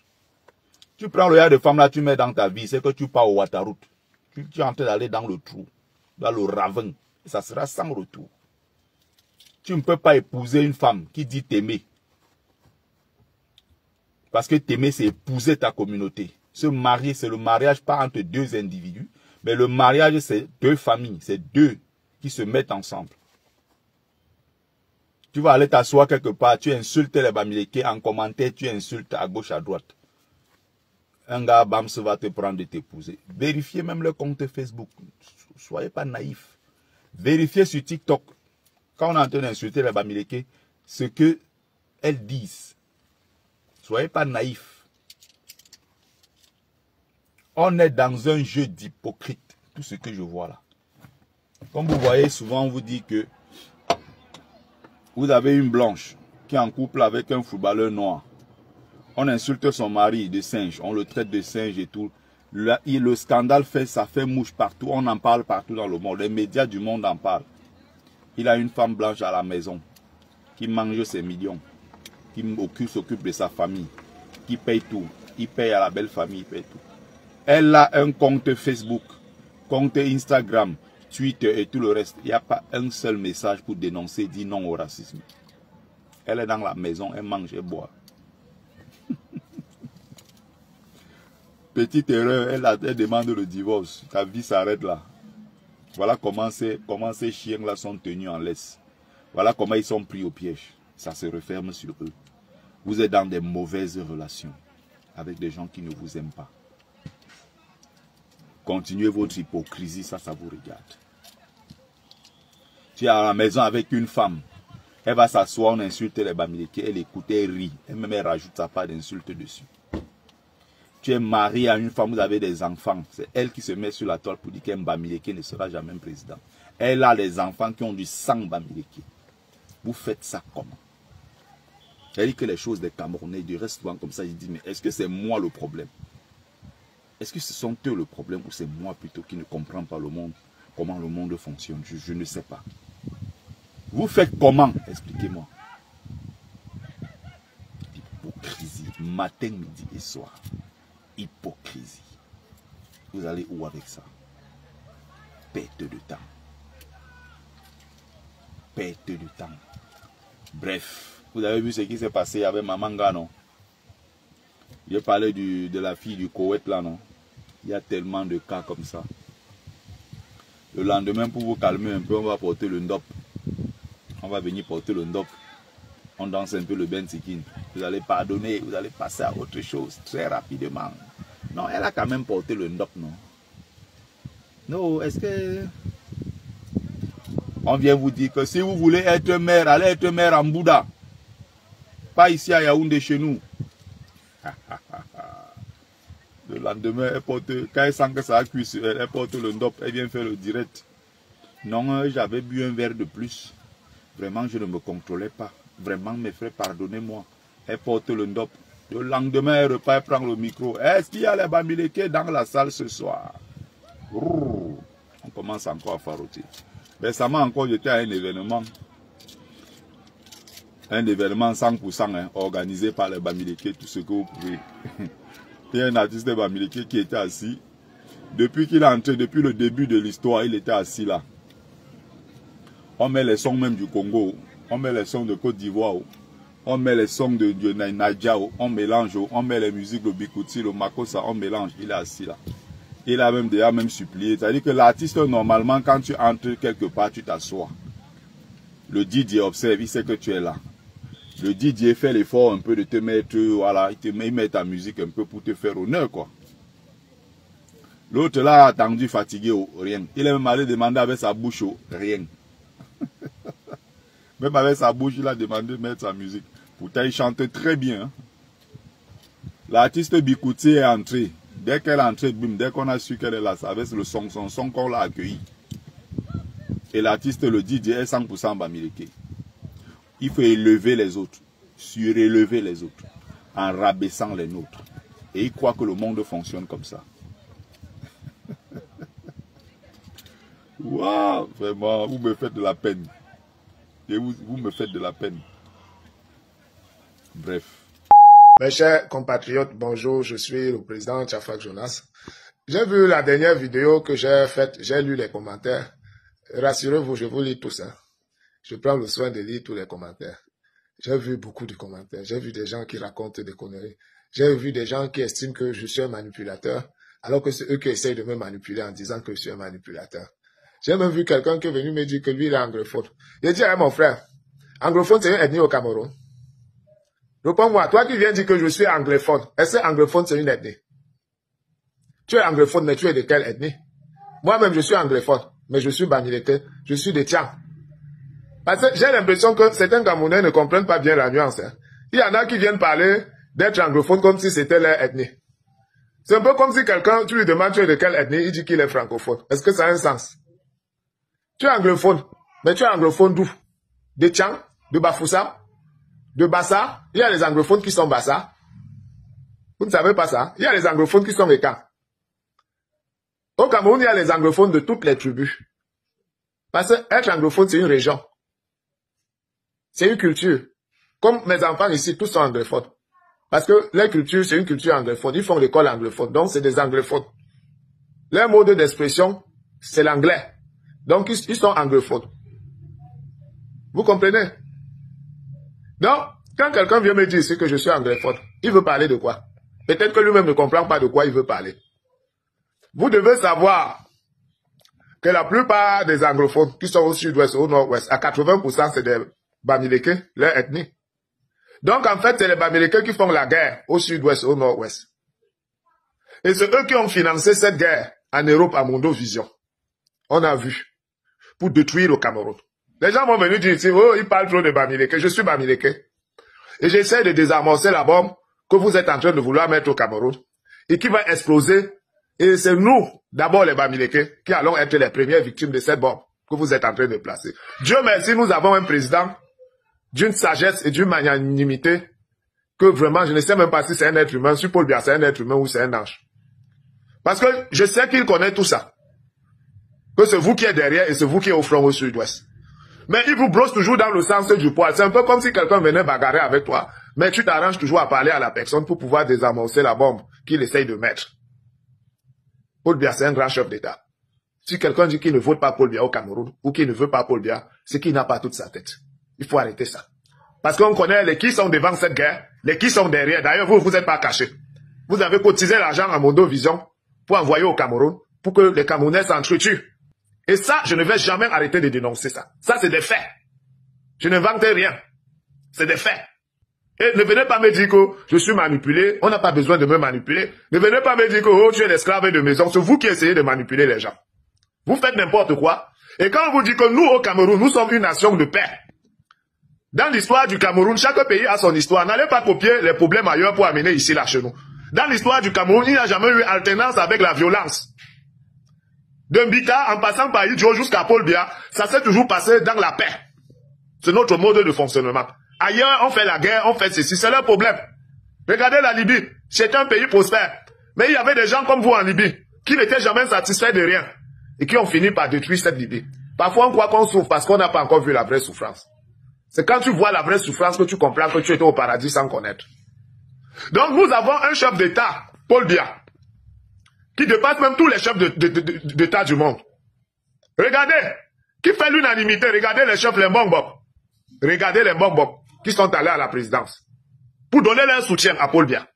Tu prends le gars de femme là, tu mets dans ta vie, c'est que tu pars au Wataroute. Tu es en train d'aller dans le trou, dans le ravin. Et ça sera sans retour. Tu ne peux pas épouser une femme qui dit t'aimer. Parce que t'aimer, c'est épouser ta communauté. Se marier, c'est le mariage pas entre deux individus, mais le mariage, c'est deux familles, c'est deux qui se mettent ensemble. Tu vas aller t'asseoir quelque part, tu insultes les Bamileke, en commentaire, tu insultes à gauche, à droite. Un gars, bam, va te prendre de t'épouser. Vérifiez même le compte Facebook. Soyez pas naïfs. Vérifiez sur TikTok. Quand on est en train d'insulter les Bamileke, ce qu'elles disent. Soyez pas naïfs. On est dans un jeu d'hypocrite. Tout ce que je vois là. Comme vous voyez, souvent on vous dit que vous avez une blanche qui est en couple avec un footballeur noir. On insulte son mari de singe, on le traite de singe et tout. Le scandale ça fait mouche partout, on en parle partout dans le monde. Les médias du monde en parlent. Il a une femme blanche à la maison qui mange ses millions, qui s'occupe de sa famille, qui paye tout. Il paye à la belle famille, il paye tout. Elle a un compte Facebook, compte Instagram, Twitter et tout le reste. Il n'y a pas un seul message pour dénoncer, dire non au racisme. Elle est dans la maison, elle mange et boit. Petite erreur, elle demande le divorce. Ta vie s'arrête là. Voilà comment ces chiens-là sont tenus en laisse. Voilà comment ils sont pris au piège. Ça se referme sur eux. Vous êtes dans des mauvaises relations avec des gens qui ne vous aiment pas. Continuez votre hypocrisie, ça vous regarde. Tu es à la maison avec une femme. Elle va s'asseoir, on insulte les Bamileke, elle écoute, elle rit. Elle rajoute sa part d'insulte dessus. Tu es marié à une femme, vous avez des enfants. C'est elle qui se met sur la toile pour dire qu'un Bamileke ne sera jamais président. Elle a des enfants qui ont du sang Bamileke. Vous faites ça comment? C'est-à-dire que les choses des Camerounais, du reste souvent comme ça, ils disent, mais est-ce que c'est moi le problème? Est-ce que ce sont eux le problème ou c'est moi plutôt qui ne comprends pas le monde, comment le monde fonctionne? Je ne sais pas. Vous faites comment? Expliquez-moi. Hypocrisie, matin, midi et soir. Hypocrisie. Vous allez où avec ça? Perte de temps. Perte de temps. Bref. Vous avez vu ce qui s'est passé avec Mamanga, non? J'ai parlé de la fille du Koweït, là, non? Il y a tellement de cas comme ça. Le lendemain, pour vous calmer un peu, on va porter le ndop. On va venir porter le ndop. On danse un peu le benzikin. Vous allez pardonner, vous allez passer à autre chose très rapidement. Non, elle a quand même porté le ndop, non? Non, est-ce que... On vient vous dire que si vous voulez être mère, allez être mère en Bouddha. Pas ici à Yaoundé chez nous. Le lendemain, elle porte, quand elle sent que ça a cuit sur elle, elle porte le ndop, elle vient faire le direct. Non, j'avais bu un verre de plus. Vraiment, je ne me contrôlais pas. Vraiment, mes frères, pardonnez-moi. Elle porte le ndop. Le lendemain, elle repart, elle prend le micro. Est-ce qu'il y a les Bamileke dans la salle ce soir? On commence encore à faroter. Récemment encore, j'étais à un événement. Un événement 100% hein, organisé par les Bamileke, tout ce que vous pouvez. Il y a un artiste de Bamileke qui était assis. Depuis qu'il est entré, depuis le début de l'histoire, il était assis là. On met les sons même du Congo, on met les sons de Côte d'Ivoire, on met les sons de Naija, on mélange, on met les musiques, le Bikouti, le Makossa, on mélange. Il est assis là. Il a même déjà supplié. C'est-à-dire que l'artiste, normalement, quand tu entres quelque part, tu t'assois. Le DJ observe, il sait que tu es là. Le DJ fait l'effort un peu de te mettre, voilà, il met ta musique un peu pour te faire honneur, quoi. L'autre là a attendu fatigué, rien. Il est même allé demander avec sa bouche, rien. Même avec sa bouche, il a demandé de mettre sa musique. Pourtant, il chante très bien. Hein. L'artiste Bikouti est entré. Dès qu'elle est entrée, bim, dès qu'on a su qu'elle est là, avec son son qu'on l'a accueilli. Et l'artiste, le DJ, est 100% Bamileke. Il faut élever les autres, surélever les autres, en rabaissant les nôtres. Et il croit que le monde fonctionne comme ça. Waouh, vraiment, vous me faites de la peine. Et vous me faites de la peine. Bref. Mes chers compatriotes, bonjour, je suis le président Tchafak Jonas. J'ai vu la dernière vidéo que j'ai faite, j'ai lu les commentaires. Rassurez-vous, je vous lis tout ça. Je prends le soin de lire tous les commentaires. J'ai vu beaucoup de commentaires. J'ai vu des gens qui racontent des conneries. J'ai vu des gens qui estiment que je suis un manipulateur, alors que c'est eux qui essayent de me manipuler en disant que je suis un manipulateur. J'ai même vu quelqu'un qui est venu me dire que lui, il est anglophone. J'ai dit à mon frère, anglophone, c'est une ethnie au Cameroun. Réponds-moi, toi qui viens dire que je suis anglophone, est-ce que anglophone, c'est une ethnie? Tu es anglophone, mais tu es de quelle ethnie? Moi-même, je suis anglophone, mais je suis Bamileke, je suis de Tian. Parce que j'ai l'impression que certains Camerounais ne comprennent pas bien la nuance. Hein. Il y en a qui viennent parler d'être anglophone comme si c'était leur ethnie. C'est un peu comme si quelqu'un, tu lui demandes tu es de quelle ethnie, il dit qu'il est francophone. Est-ce que ça a un sens? Tu es anglophone, mais tu es anglophone d'où? De Tian, de Bafoussam, de Bassa. Il y a les anglophones qui sont Bassa. Vous ne savez pas ça? Il y a les anglophones qui sont les camps. Au Cameroun, il y a les anglophones de toutes les tribus. Parce que être anglophone, c'est une région. C'est une culture. Comme mes enfants ici, tous sont anglophones. Parce que leur culture, c'est une culture anglophone. Ils font l'école anglophone. Donc, c'est des anglophones. Leur mode d'expression, c'est l'anglais. Donc, ils sont anglophones. Vous comprenez? Donc, quand quelqu'un vient me dire ici que je suis anglophone, il veut parler de quoi? Peut-être que lui-même ne comprend pas de quoi il veut parler. Vous devez savoir que la plupart des anglophones qui sont au sud-ouest, au nord-ouest, à 80%, c'est des Bamileke, leur ethnie. Donc, en fait, c'est les Bamileke qui font la guerre au sud-ouest, au nord-ouest. Et c'est eux qui ont financé cette guerre en Europe à Mondovision. On a vu. Pour détruire le Cameroun. Les gens vont venir dire ici, oh, ils parlent trop de Bamileke. Je suis Bamileke. Et j'essaie de désamorcer la bombe que vous êtes en train de vouloir mettre au Cameroun. Et qui va exploser. Et c'est nous, d'abord les Bamileke, qui allons être les premières victimes de cette bombe que vous êtes en train de placer. Dieu merci, nous avons un président d'une sagesse et d'une magnanimité que vraiment, je ne sais même pas si c'est un être humain, si Paul Biya c'est un être humain ou c'est un ange. Parce que je sais qu'il connaît tout ça. Que c'est vous qui êtes derrière et c'est vous qui êtes au front au sud-ouest. Mais il vous brosse toujours dans le sens du poil. C'est un peu comme si quelqu'un venait bagarrer avec toi. Mais tu t'arranges toujours à parler à la personne pour pouvoir désamorcer la bombe qu'il essaye de mettre. Paul Biya, c'est un grand chef d'État. Si quelqu'un dit qu'il ne vote pas Paul Biya au Cameroun, ou qu'il ne veut pas Paul Biya, c'est qu'il n'a pas toute sa tête. Il faut arrêter ça. Parce qu'on connaît les qui sont devant cette guerre, les qui sont derrière. D'ailleurs, vous n'êtes pas cachés. Vous avez cotisé l'argent à Mondovision pour envoyer au Cameroun, pour que les Camerounais s'entretuent. Et ça, je ne vais jamais arrêter de dénoncer ça. Ça, c'est des faits. Je ne vante rien. C'est des faits. Et ne venez pas me dire que je suis manipulé. On n'a pas besoin de me manipuler. Ne venez pas me dire que oh, tu es l'esclave de maison. C'est vous qui essayez de manipuler les gens. Vous faites n'importe quoi. Et quand on vous dit que nous, au Cameroun, nous sommes une nation de paix. Dans l'histoire du Cameroun, chaque pays a son histoire. N'allez pas copier les problèmes ailleurs pour amener ici là chez nous. Dans l'histoire du Cameroun, il n'y a jamais eu alternance avec la violence. De Mbika, en passant par Idjo jusqu'à Paul Biya, ça s'est toujours passé dans la paix. C'est notre mode de fonctionnement. Ailleurs, on fait la guerre, on fait ceci, c'est leur problème. Regardez la Libye, c'est un pays prospère. Mais il y avait des gens comme vous en Libye, qui n'étaient jamais satisfaits de rien, et qui ont fini par détruire cette Libye. Parfois, on croit qu'on souffre parce qu'on n'a pas encore vu la vraie souffrance. C'est quand tu vois la vraie souffrance que tu comprends que tu étais au paradis sans connaître. Donc, nous avons un chef d'État, Paul Biya, qui dépasse même tous les chefs d'État du monde. Regardez, qui fait l'unanimité, regardez les chefs, les Mbongbok. Regardez les Mbongbok qui sont allés à la présidence pour donner leur soutien à Paul Biya.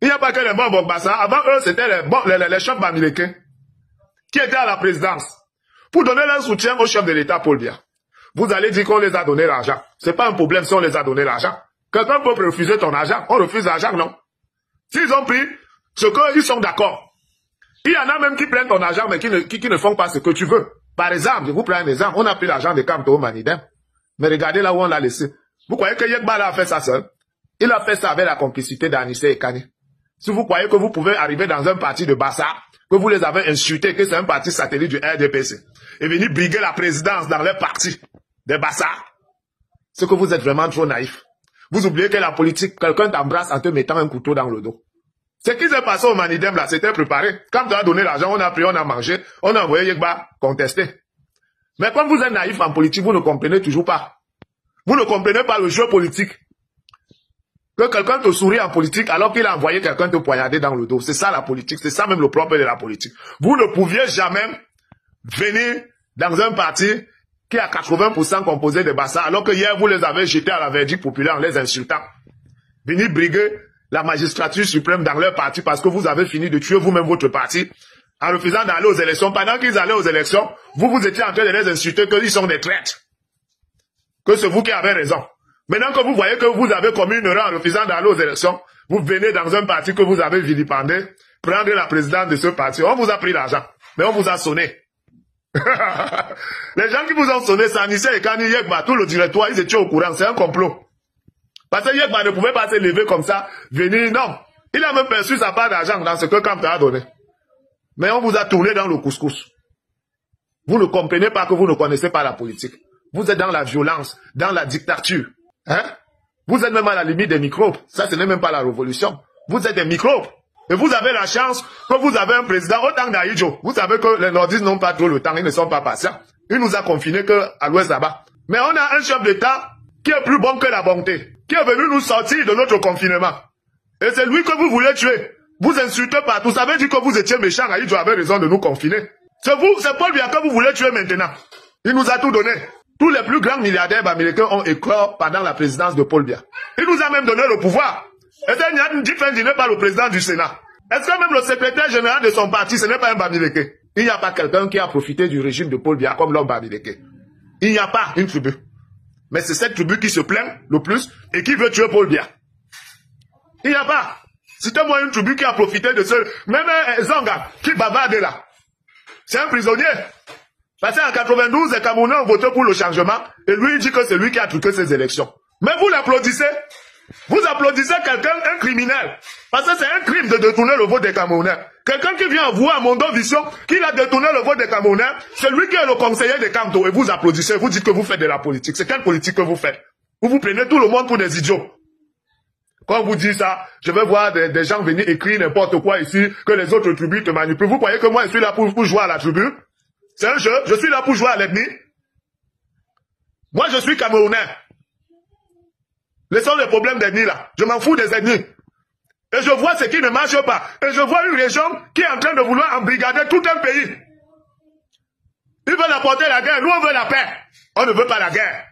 Il n'y a pas que les Mbongbok Bassa, avant eux, c'était les chefs Bamileke qui étaient à la présidence pour donner leur soutien au chef de l'État, Paul Biya. Vous allez dire qu'on les a donné l'argent. C'est pas un problème si on les a donné l'argent. Quelqu'un peut refuser ton argent. On refuse l'argent, non? S'ils ont pris ce qu'ils sont d'accord. Il y en a même qui prennent ton argent, mais qui ne font pas ce que tu veux. Par exemple, je vous prends un exemple. On a pris l'argent de Kamto Manidem. Mais regardez là où on l'a laissé. Vous croyez que Yekba a fait ça seul? Il a fait ça avec la complicité d'Anissé et Kani. Si vous croyez que vous pouvez arriver dans un parti de Bassa, que vous les avez insultés, que c'est un parti satellite du RDPC, et venir briguer la présidence dans leur parti de Bassa, c'est que vous êtes vraiment trop naïf. Vous oubliez que la politique, quelqu'un t'embrasse en te mettant un couteau dans le dos. Ce qui s'est passé au Manidem, là, c'était préparé. Quand tu as donné l'argent, on a pris, on a mangé, on a envoyé Yekba contester. Mais comme vous êtes naïf en politique, vous ne comprenez toujours pas. Vous ne comprenez pas le jeu politique. Que quelqu'un te sourit en politique alors qu'il a envoyé quelqu'un te poignarder dans le dos. C'est ça la politique, c'est ça même le propre de la politique. Vous ne pouviez jamais venir dans un parti qui est à 80% composé de Bassa, alors que hier vous les avez jetés à la verdict populaire en les insultant. Venir briguer la magistrature suprême dans leur parti parce que vous avez fini de tuer vous-même votre parti en refusant d'aller aux élections. Pendant qu'ils allaient aux élections, vous étiez en train de les insulter qu'ils sont des traîtres. Que c'est vous qui avez raison. Maintenant que vous voyez que vous avez commis une erreur en refusant d'aller aux élections, vous venez dans un parti que vous avez vilipendé, prendre la présidence de ce parti. On vous a pris l'argent, mais on vous a sonné. Les gens qui vous ont sonné, c'est Anissé et Kani, Yekba, tout le directoire, ils étaient au courant, c'est un complot. Parce que Yekba ne pouvait pas se lever comme ça, venir, non. Il a même perçu sa part d'argent dans ce que Kamta a donné. Mais on vous a tourné dans le couscous. Vous ne comprenez pas que vous ne connaissez pas la politique. Vous êtes dans la violence, dans la dictature. Hein? Vous êtes même à la limite des microbes. Ça, ce n'est même pas la révolution. Vous êtes des microbes. Et vous avez la chance que vous avez un président autant d'Aïdjo. Vous savez que les nordistes n'ont pas trop le temps, ils ne sont pas patients. Il nous a confinés qu'à l'ouest là-bas. Mais on a un chef d'État qui est plus bon que la bonté, qui est venu nous sortir de notre confinement. Et c'est lui que vous voulez tuer. Vous insultez partout. Ça veut dire que vous étiez méchant. Aïdjo avait raison de nous confiner. C'est vous, c'est Paul Biya que vous voulez tuer maintenant. Il nous a tout donné. Tous les plus grands milliardaires américains ont éclos pendant la présidence de Paul Biya. Il nous a même donné le pouvoir. Et c'est Nyadji Fendi n'est pas le président du Sénat. Est-ce que même le secrétaire général de son parti, ce n'est pas un Bamileke? Il n'y a pas quelqu'un qui a profité du régime de Paul Biya comme l'homme Bamileke. Il n'y a pas une tribu. Mais c'est cette tribu qui se plaint le plus et qui veut tuer Paul Biya. Il n'y a pas. Citez-moi une tribu qui a profité de ce... Même Zanga, qui bavarde là. C'est un prisonnier. Parce qu'en 92, les Camerounais ont voté pour le changement et lui, il dit que c'est lui qui a truqué ces élections. Mais vous l'applaudissez. Vous applaudissez quelqu'un, un criminel. Parce que c'est un crime de détourner le vote des Camerounais. Quelqu'un qui vient vous à Mondo Vision, qui a détourné le vote des Camerounais, c'est lui qui est le conseiller des Camto. Et vous applaudissez, vous dites que vous faites de la politique. C'est quelle politique que vous faites? Vous prenez tout le monde pour des idiots. Quand vous dites ça, je vais voir des gens venir écrire n'importe quoi ici, que les autres tribus te manipulent. Vous croyez que moi je suis là pour jouer à la tribu? C'est un jeu, je suis là pour jouer à l'ethnie. Moi je suis Camerounais. Laissons les problèmes d'ethnie là. Je m'en fous des ethnies. Et je vois ce qui ne marche pas. Et je vois une région qui est en train de vouloir embrigader tout un pays. Ils veulent apporter la guerre. Nous, on veut la paix. On ne veut pas la guerre.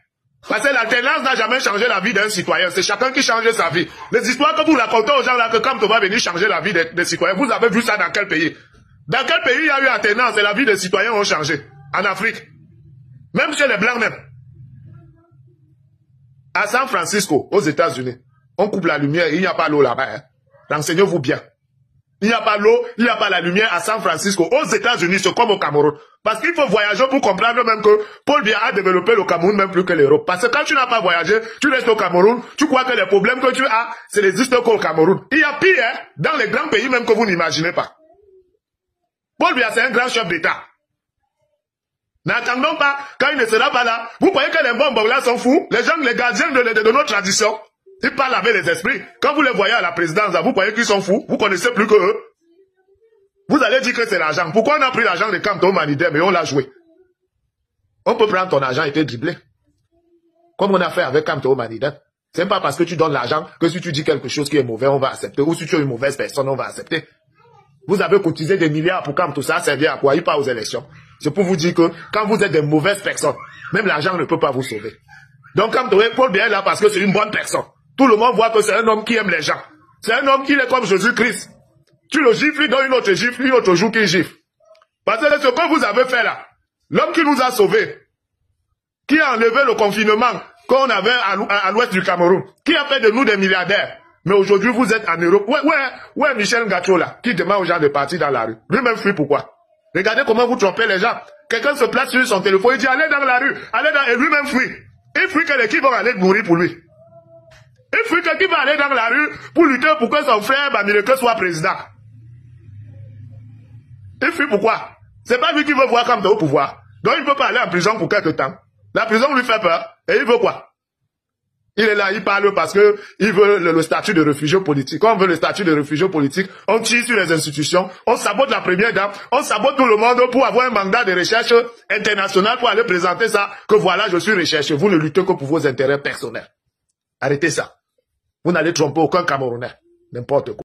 Parce que l'alternance n'a jamais changé la vie d'un citoyen. C'est chacun qui change sa vie. Les histoires que vous racontez aux gens là, que quand on va venir changer la vie des citoyens, vous avez vu ça dans quel pays? Dans quel pays il y a eu alternance et la vie des citoyens ont changé? En Afrique. Même chez les Blancs même. À San Francisco, aux États-Unis, on coupe la lumière et il n'y a pas l'eau là-bas. Hein. Renseignez-vous bien. Il n'y a pas l'eau, il n'y a pas la lumière à San Francisco. Aux États-Unis, c'est comme au Cameroun. Parce qu'il faut voyager pour comprendre même que Paul Biya a développé le Cameroun même plus que l'Europe. Parce que quand tu n'as pas voyagé, tu restes au Cameroun, tu crois que les problèmes que tu as, c'est n'existe qu'au Cameroun. Il y a pire hein, dans les grands pays même que vous n'imaginez pas. Paul Biya, c'est un grand chef d'État. N'attendons pas, quand il ne sera pas là, vous croyez que les bombes là sont fous? Les gens, les gardiens de nos traditions, ils parlent avec les esprits. Quand vous les voyez à la présidence, vous croyez qu'ils sont fous? Vous connaissez plus que eux? Vous allez dire que c'est l'argent. Pourquoi on a pris l'argent de Kamto Manidem et on l'a joué? On peut prendre ton argent et te dribbler. Comme on a fait avec Kamto Manidem. C'est pas parce que tu donnes l'argent que si tu dis quelque chose qui est mauvais, on va accepter. Ou si tu es une mauvaise personne, on va accepter. Vous avez cotisé des milliards pour Kamto, ça a servi à quoi? Il part aux élections. C'est pour vous dire que quand vous êtes des mauvaises personnes, même l'argent ne peut pas vous sauver. Donc Kamto, Paul Biya est là parce que c'est une bonne personne. Tout le monde voit que c'est un homme qui aime les gens. C'est un homme qui est comme Jésus-Christ. Tu le gifles, il donne une autre gifle, une autre joue qu'il gifle. Parce que ce que vous avez fait là, l'homme qui nous a sauvés, qui a enlevé le confinement qu'on avait à l'ouest du Cameroun, qui a fait de nous des milliardaires. Mais aujourd'hui, vous êtes en Europe. Ouais, Michel Ngacho là, qui demande aux gens de partir dans la rue. Lui-même fuit pourquoi? Regardez comment vous trompez les gens. Quelqu'un se place sur son téléphone, il dit allez dans la rue, et lui-même fuit. Il fuit que les qui vont aller mourir pour lui. Il fuit que qui va aller dans la rue pour lutter pour que son frère Bamileke soit président. Il fuit pourquoi? C'est pas lui qui veut voir comme au pouvoir. Donc il ne peut pas aller en prison pour quelque temps. La prison lui fait peur. Et il veut quoi? Il est là, il parle parce que il veut le statut de réfugié politique. Quand on veut le statut de réfugié politique, on tire sur les institutions, on sabote la première dame, on sabote tout le monde pour avoir un mandat de recherche international pour aller présenter ça, que voilà, je suis recherché. Vous ne luttez que pour vos intérêts personnels. Arrêtez ça. Vous n'allez tromper aucun Camerounais. N'importe quoi.